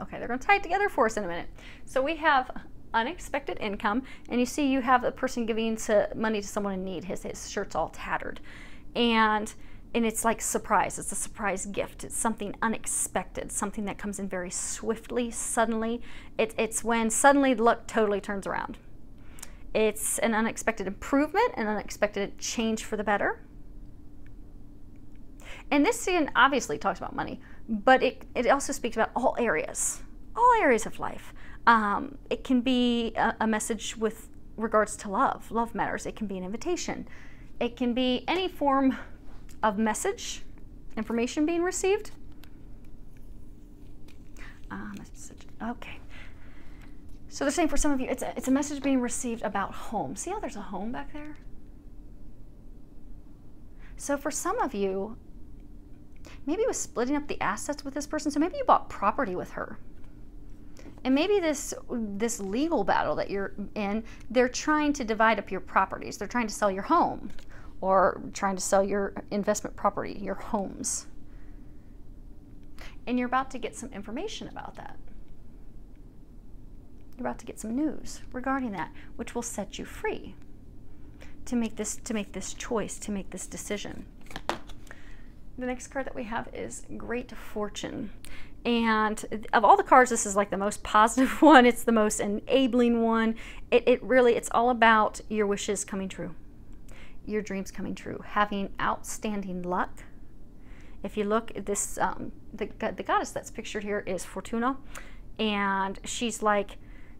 Okay, they're going to tie it together for us in a minute. So we have unexpected income, and you see you have a person giving money to someone in need. His shirt's all tattered, and it's like surprise. It's a surprise gift. It's something unexpected, something that comes in very swiftly, suddenly. It's when suddenly luck totally turns around. It's an unexpected improvement, an unexpected change for the better. And this scene obviously talks about money, but it also speaks about all areas of life. It can be a message with regards to love. Love matters. It can be an invitation. It can be any form of message, information being received. Okay. So they're saying for some of you, it's a message being received about home. See how there's a home back there? So for some of you, maybe it was splitting up the assets with this person. So maybe you bought property with her. And maybe this legal battle that you're in, they're trying to divide up your properties. They're trying to sell your home or trying to sell your investment property, your homes. And you're about to get some information about that. You're about to get some news regarding that, which will set you free to make this choice, to make this decision. The next card that we have is Great Fortune. And of all the cards, this is like the most positive one. It's the most enabling one. It's all about your wishes coming true, your dreams coming true, having outstanding luck. If you look at this, the goddess that's pictured here is Fortuna, and she's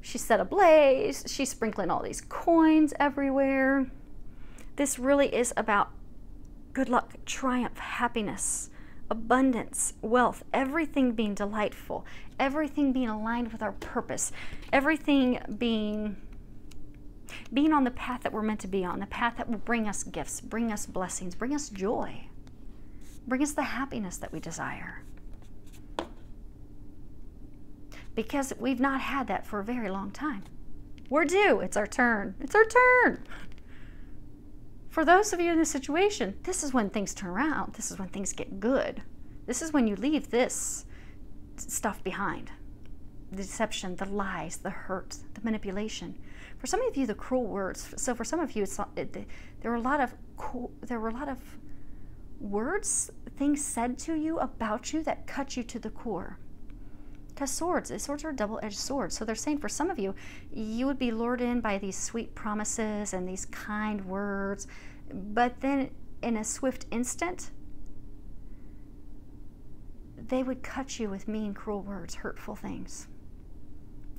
set ablaze. She's sprinkling all these coins everywhere. This really is about good luck, triumph, happiness, abundance, wealth, everything being delightful, everything being aligned with our purpose, everything being on the path that we're meant to be on, the path that will bring us gifts, bring us blessings, bring us joy, bring us the happiness that we desire. Because we've not had that for a very long time. We're due. It's our turn. It's our turn. For those of you in this situation, this is when things turn around. This is when things get good. This is when you leave this stuff behind. The deception, the lies, the hurt, the manipulation. For some of you, the cruel words. So for some of you, there were a lot of words, things said to you about you that cut you to the core. Because swords are double-edged swords. So they're saying for some of you, you would be lured in by these sweet promises and these kind words, but then in a swift instant, they would cut you with mean, cruel words, hurtful things.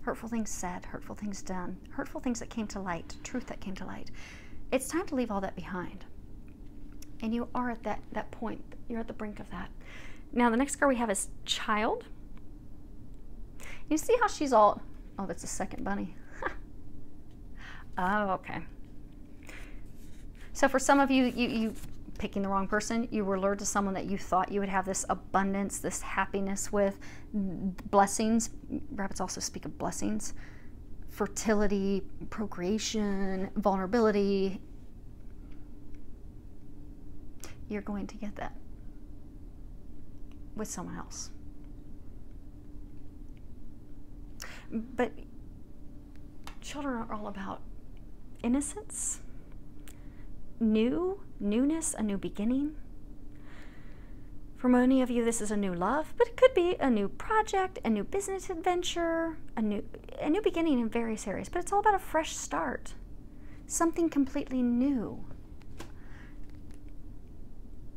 hurtful things said, hurtful things done, hurtful things that came to light, truth that came to light. It's time to leave all that behind. And you are at that point. You're at the brink of that. Now, the next card we have is Child. You see how she's all, oh, that's a second bunny. Oh, okay. So for some of you, you picking the wrong person, you were lured to someone that you thought you would have this abundance, this happiness with, blessings. Rabbits also speak of blessings, fertility, procreation, vulnerability. You're going to get that with someone else. But children are all about innocence, newness, a new beginning. For many of you, this is a new love, but it could be a new project, a new business adventure, a new beginning in various areas. But it's all about a fresh start, something completely new.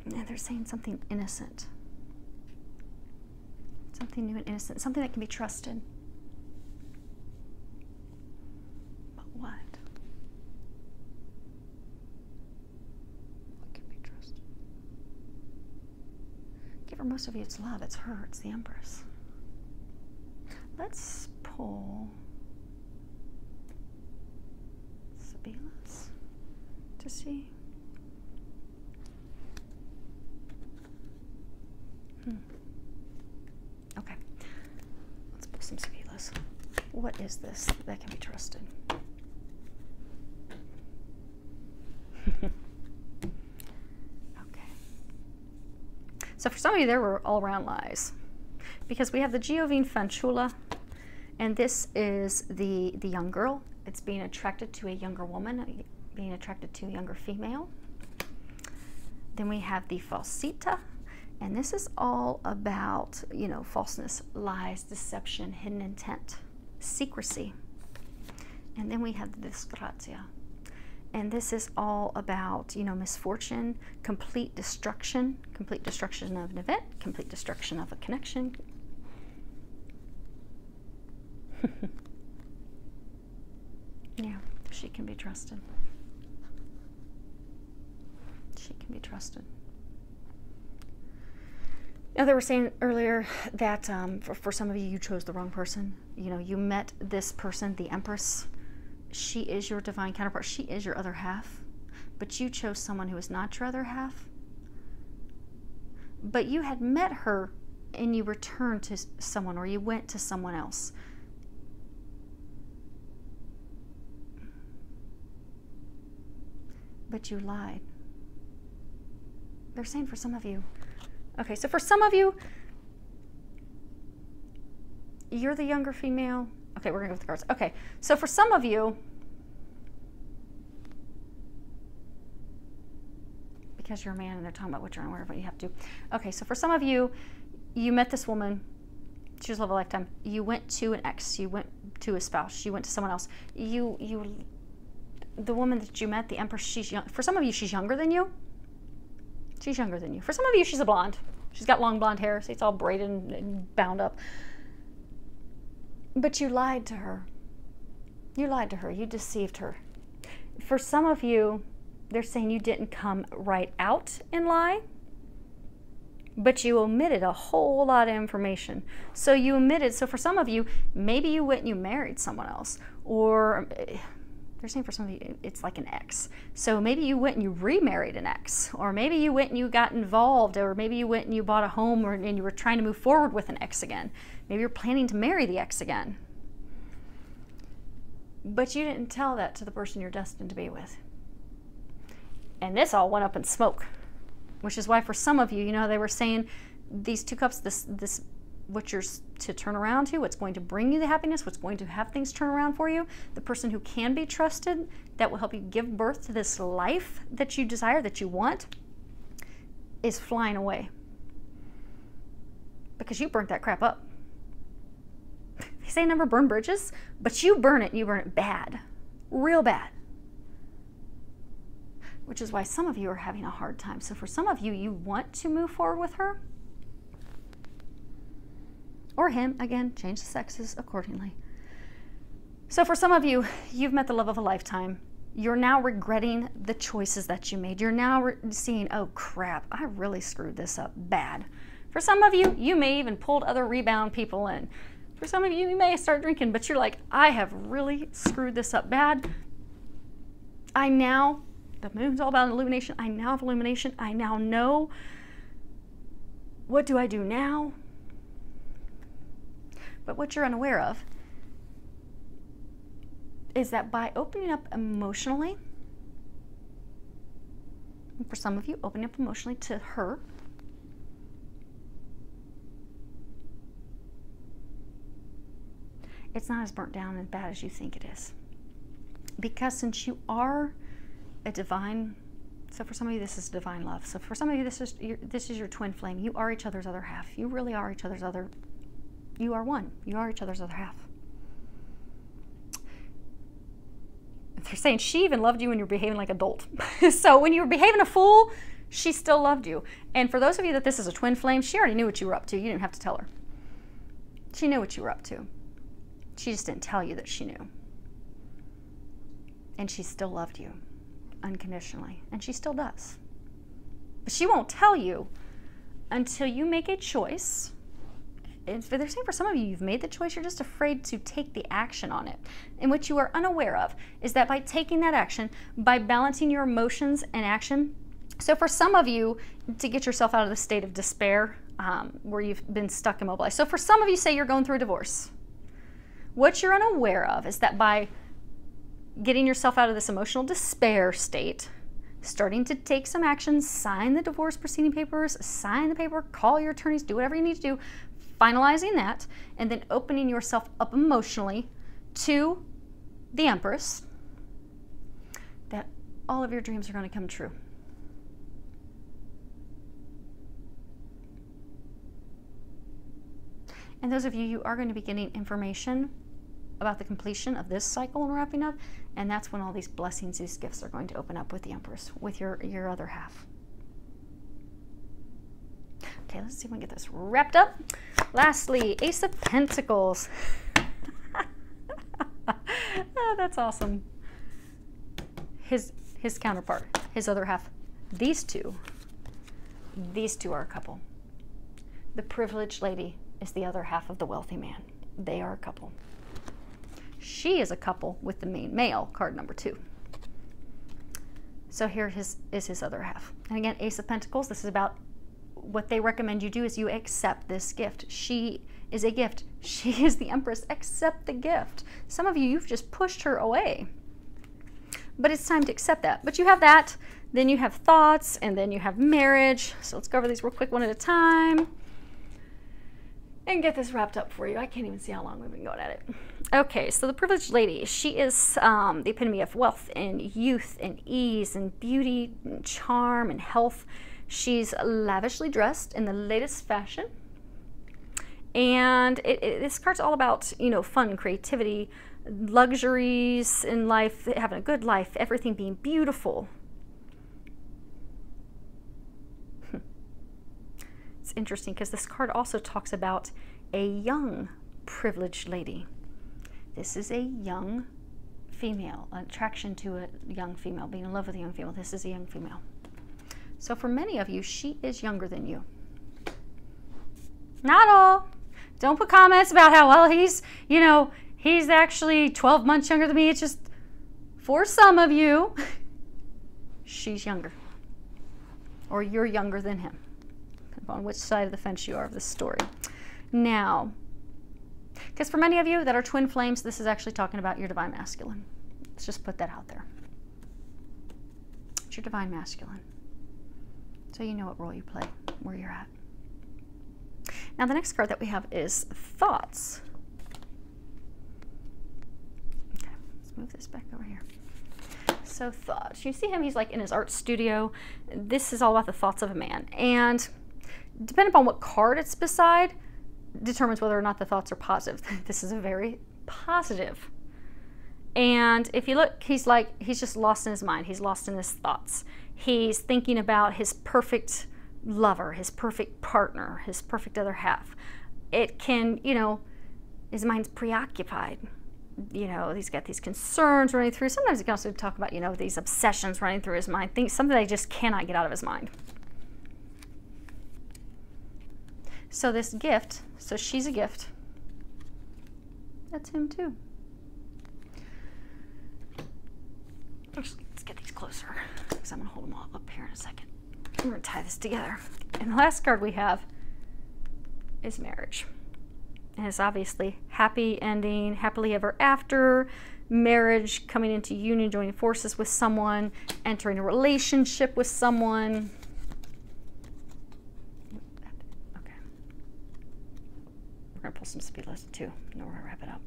And they're saying something innocent, something new and innocent, something that can be trusted. But what? What can be trusted? Give her, most of you, it's love. It's her. It's the Empress. Let's pull Sabilas to see. Okay, let's pull some Sabilas. What is this that can be trusted? Okay. So for some of you, there were all around lies, because we have the Giovine Fanciulla, and this is the young girl. It's being attracted to a younger woman, being attracted to a younger female. Then we have the Falsita. And this is all about, you know, falseness, lies, deception, hidden intent, secrecy. And then we have the Disgrazia. And this is all about, you know, misfortune, complete destruction of an event, complete destruction of a connection. Yeah, she can be trusted. She can be trusted. Now, they were saying earlier that for some of you, you chose the wrong person. You know, you met this person, the Empress. She is your divine counterpart. She is your other half. But you chose someone who is not your other half. But you had met her and you returned to someone, or you went to someone else. But you lied. They're saying for some of you. Okay, so for some of you, you're the younger female. Okay, we're gonna go with the cards. Okay, so for some of you, because you're a man and they're talking about what you're on, whatever you have to. Okay, so for some of you, you met this woman. She was love of a lifetime. You went to an ex. You went to a spouse. You went to someone else. The woman that you met, the Empress, she's young. For some of you, she's younger than you. She's younger than you. For some of you, she's a blonde. She's got long blonde hair, so it's all braided and bound up. But you lied to her. You lied to her. You deceived her. For some of you, they're saying you didn't come right out and lie, but you omitted a whole lot of information. So you omitted, so for some of you, maybe you went and you married someone else, or they're saying for some of you, it's like an ex. So maybe you went and you remarried an ex, or maybe you went and you got involved, or maybe you went and you bought a home, and you were trying to move forward with an ex again. Maybe you're planning to marry the ex again. But you didn't tell that to the person you're destined to be with. And this all went up in smoke, which is why for some of you, you know, they were saying these two cups, this what you're to turn around to, what's going to bring you the happiness, what's going to have things turn around for you, the person who can be trusted, that will help you give birth to this life that you desire, that you want, is flying away. Because you burnt that crap up. They say never burn bridges, but you burn it, and you burn it bad. Real bad. Which is why some of you are having a hard time. So for some of you, you want to move forward with her, or him, again, change the sexes accordingly. So for some of you, you've met the love of a lifetime. You're now regretting the choices that you made. You're now seeing, oh crap, I really screwed this up bad. For some of you, you may even pulled other rebound people in. For some of you, you may start drinking, but you're like, I have really screwed this up bad. The moon's all about illumination. I now have illumination. I now know. What do I do now? But what you're unaware of is that by opening up emotionally, for some of you, opening up emotionally to her, it's not as burnt down and bad as you think it is. Because since you are a divine, so for some of you this is divine love. So for some of you this is your twin flame. You are each other's other half. You really are each other's other. You are one. You are each other's other half. They're saying she even loved you when you were behaving like an adult. So when you were behaving a fool, she still loved you. And for those of you that this is a twin flame, she already knew what you were up to. You didn't have to tell her. She knew what you were up to. She just didn't tell you that she knew. And she still loved you unconditionally. And she still does. But she won't tell you until you make a choice. And they're saying for some of you, you've made the choice, you're just afraid to take the action on it. And what you are unaware of is that by taking that action, by balancing your emotions and action, so for some of you, to get yourself out of the state of despair, where you've been stuck immobilized. So for some of you, say you're going through a divorce. What you're unaware of is that by getting yourself out of this emotional despair state, starting to take some action, sign the divorce proceeding papers, sign the paper, call your attorneys, do whatever you need to do, finalizing that, and then opening yourself up emotionally to the Empress, that all of your dreams are going to come true. And those of you, you are going to be getting information about the completion of this cycle and wrapping up, and that's when all these blessings, these gifts are going to open up with the Empress, with your other half. Okay, let's see if we can get this wrapped up. Lastly, Ace of Pentacles. Oh, that's awesome. His counterpart, his other half. These two are a couple. The privileged lady is the other half of the wealthy man. They are a couple. She is a couple with the main male, card number 2. So here is his other half. And again, Ace of Pentacles, this is about what they recommend you do is you accept this gift. She is a gift. She is the Empress. Accept the gift. Some of you, you've just pushed her away. But it's time to accept that. But you have that, then you have thoughts, and then you have marriage. So let's go over these real quick one at a time and get this wrapped up for you. I can't even see how long we've been going at it. Okay, so the privileged lady, she is the epitome of wealth and youth and ease and beauty and charm and health. She's lavishly dressed in the latest fashion. And this card's all about, you know, fun, creativity, luxuries in life, having a good life, everything being beautiful. It's interesting because this card also talks about a young privileged lady. This is a young female, an attraction to a young female, being in love with a young female. This is a young female. So for many of you, she is younger than you. Not all. Don't put comments about how, well, he's actually 12 months younger than me. It's just, for some of you, she's younger. Or you're younger than him. Depending on which side of the fence you are of this story. Now, because for many of you that are twin flames, this is actually talking about your divine masculine. Let's just put that out there. It's your divine masculine. So you know what role you play, where you're at. Now the next card that we have is thoughts. Okay, let's move this back over here. So thoughts. You see him, he's like in his art studio. This is all about the thoughts of a man. And depending upon what card it's beside, determines whether or not the thoughts are positive. This is a very positive. And if you look, he's just lost in his mind. He's lost in his thoughts. He's thinking about his perfect lover, his perfect partner, his perfect other half. It can, his mind's preoccupied. you know, he's got these concerns running through. Sometimes he can also talk about, you know, these obsessions running through his mind, things, something that he just cannot get out of his mind. So this gift, so she's a gift. That's him too. Let's get these closer, because I'm going to hold them all up here in a second. I'm going to tie this together. And the last card we have is marriage. And it's obviously happy ending, happily ever after, marriage, coming into union, joining forces with someone, entering a relationship with someone. Okay. We're going to pull some speed list too, and then we're going to wrap it up.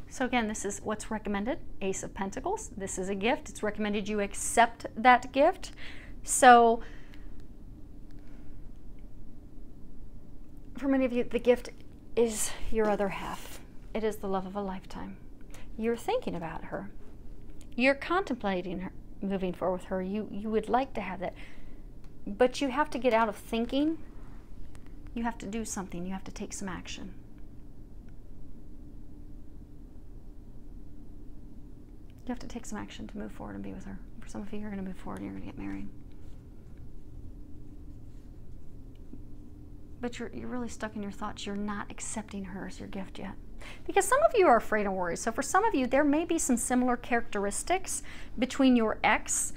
So again, this is what's recommended, Ace of Pentacles. This is a gift. It's recommended you accept that gift. So for many of you, the gift is your other half. It is the love of a lifetime. You're thinking about her. You're contemplating her, moving forward with her. You would like to have that. But you have to get out of thinking. You have to do something. You have to take some action. You have to take some action to move forward and be with her. For some of you, you're going to move forward and you're going to get married. But you're really stuck in your thoughts. You're not accepting her as your gift yet. Because some of you are afraid and worried. So for some of you, there may be some similar characteristics between your ex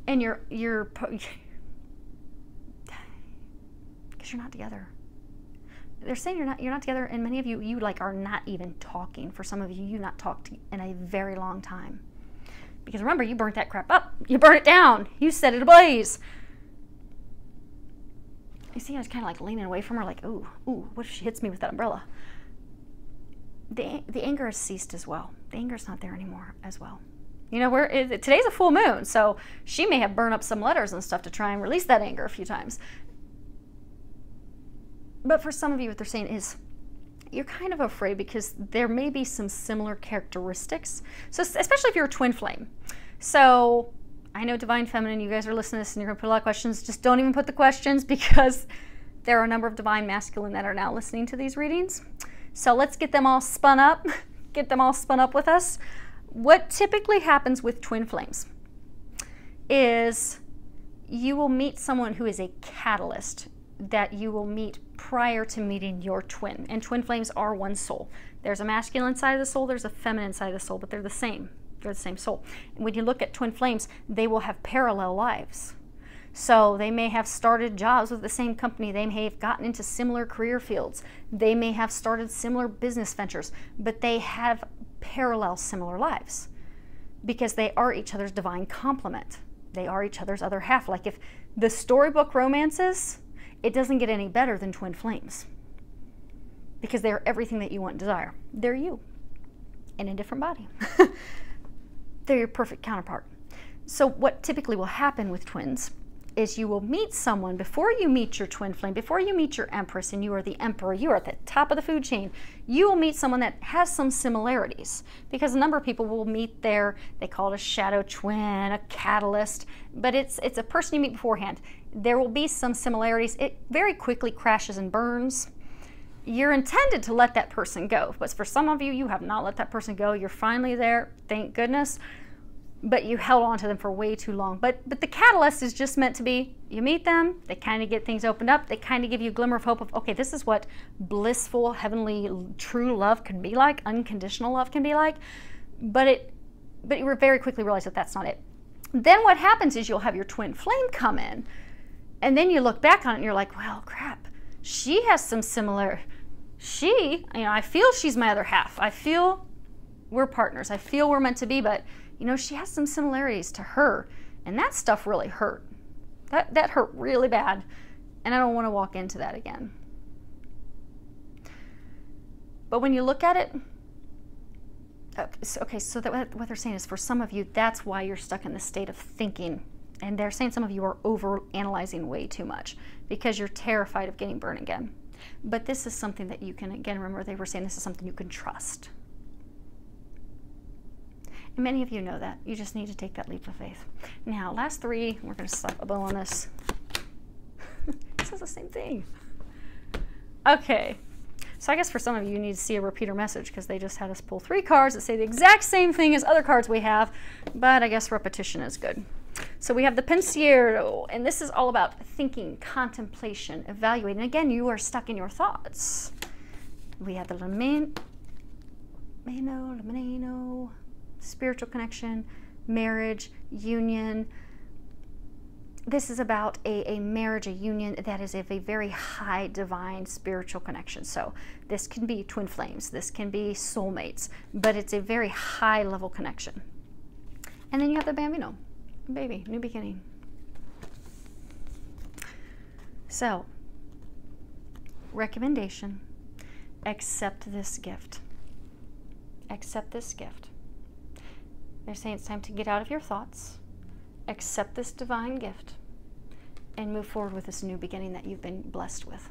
and your because you're not together. They're saying you're not together, and many of you like are not even talking. For some of you, you've not talked in a very long time. Because remember, you burnt that crap up. You burnt it down. You set it ablaze. You see, I was kind of like leaning away from her, like, ooh, what if she hits me with that umbrella? The anger has ceased as well. The anger's not there anymore as well. You know, today's a full moon, so she may have burned up some letters and stuff to try and release that anger a few times. But for some of you, what they're saying is you're kind of afraid because there may be some similar characteristics. So especially if you're a twin flame. So I know Divine Feminine, you guys are listening to this and you're going to put a lot of questions. Just don't even put the questions, because there are a number of Divine Masculine that are now listening to these readings. So let's get them all spun up. Get them all spun up with us. What typically happens with twin flames is you will meet someone who is a catalyst that you will meet prior to meeting your twin. And twin flames are one soul. There's a masculine side of the soul, there's a feminine side of the soul, but they're the same. They're the same soul. And when you look at twin flames, they will have parallel lives. So they may have started jobs with the same company. They may have gotten into similar career fields. They may have started similar business ventures, but they have parallel similar lives because they are each other's divine complement. They are each other's other half. Like if the storybook romances, it doesn't get any better than twin flames because they're everything that you want and desire. They're you in a different body. They're your perfect counterpart. So what typically will happen with twins is you will meet someone before you meet your twin flame, before you meet your empress and you are the emperor, you are at the top of the food chain, you will meet someone that has some similarities, because a number of people will meet their, they call it a shadow twin, a catalyst, but it's a person you meet beforehand. There will be some similarities. It very quickly crashes and burns. You're intended to let that person go, but for some of you, you have not let that person go. You're finally there, thank goodness, but you held on to them for way too long. But the catalyst is just meant to be, you meet them, they kind of get things opened up, they kind of give you a glimmer of hope of, okay, this is what blissful, heavenly, true love can be like, unconditional love can be like, but you very quickly realize that that's not it. Then what happens is you'll have your twin flame come in, and then you look back on it and you're like, well, crap, she has some similar, I feel she's my other half. I feel we're partners. I feel we're meant to be, but she has some similarities to her, and that stuff really hurt. That hurt really bad, and I don't want to walk into that again. But when you look at it, okay, so what they're saying is for some of you, that's why you're stuck in this state of thinking, and they're saying some of you are over-analyzing way too much because you're terrified of getting burned again. But this is something that you can, again, remember they were saying this is something you can trust. And many of you know that. You just need to take that leap of faith. Now, last three, we're going to slap a bow on this. This is the same thing. Okay. So I guess for some of you, you need to see a repeater message because they just had us pull 3 cards that say the exact same thing as other cards we have, but I guess repetition is good. So we have the Pensiero, and this is all about thinking, contemplation, evaluating. Again, you are stuck in your thoughts. We have the Lamento, spiritual connection, marriage, union. This is about a marriage, a union that is of a very high divine spiritual connection. So this can be twin flames, this can be soulmates, but it's a very high level connection. And then you have the Bambino, baby, new beginning. So, recommendation, accept this gift. Accept this gift. They're saying it's time to get out of your thoughts, accept this divine gift, and move forward with this new beginning that you've been blessed with.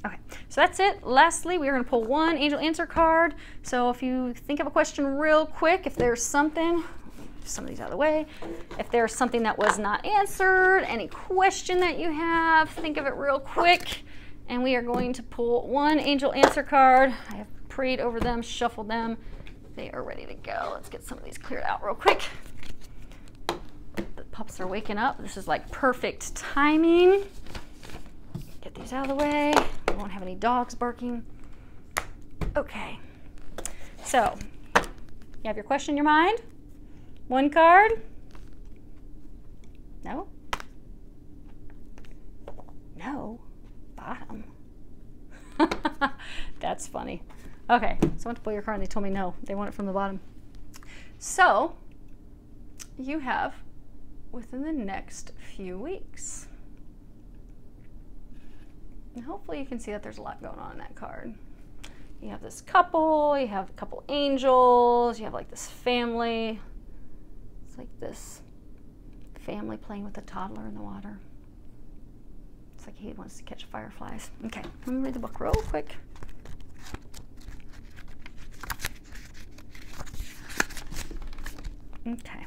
Okay, so that's it. Lastly, we're going to pull 1 angel answer card. So if you think of a question real quick, if there's something, some of these out of the way, if there's something that was not answered, any question that you have, think of it real quick. And we are going to pull 1 angel answer card. I have prayed over them, shuffled them. They are ready to go. Let's get some of these cleared out real quick. The pups are waking up. This is like perfect timing. Get these out of the way. We won't have any dogs barking. Okay. So, you have your question in your mind? 1 card? No? No. Bottom. That's funny. Okay, so I went to pull your card and they told me no. They want it from the bottom. So, you have within the next few weeks. And hopefully you can see that there's a lot going on in that card. You have this couple, you have a couple angels, you have like this family. It's like this family playing with a toddler in the water. It's like he wants to catch fireflies. Okay, let me read the book real quick. Okay.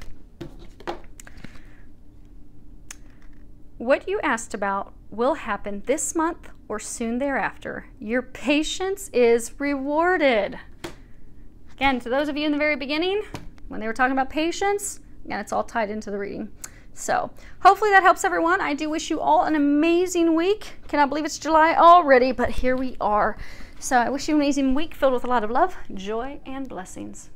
What you asked about will happen this month or soon thereafter. Your patience is rewarded. Again, to those of you in the very beginning, when they were talking about patience, again, it's all tied into the reading. So hopefully that helps everyone. I do wish you all an amazing week. Cannot believe it's July already, but here we are. So I wish you an amazing week filled with a lot of love, joy, and blessings.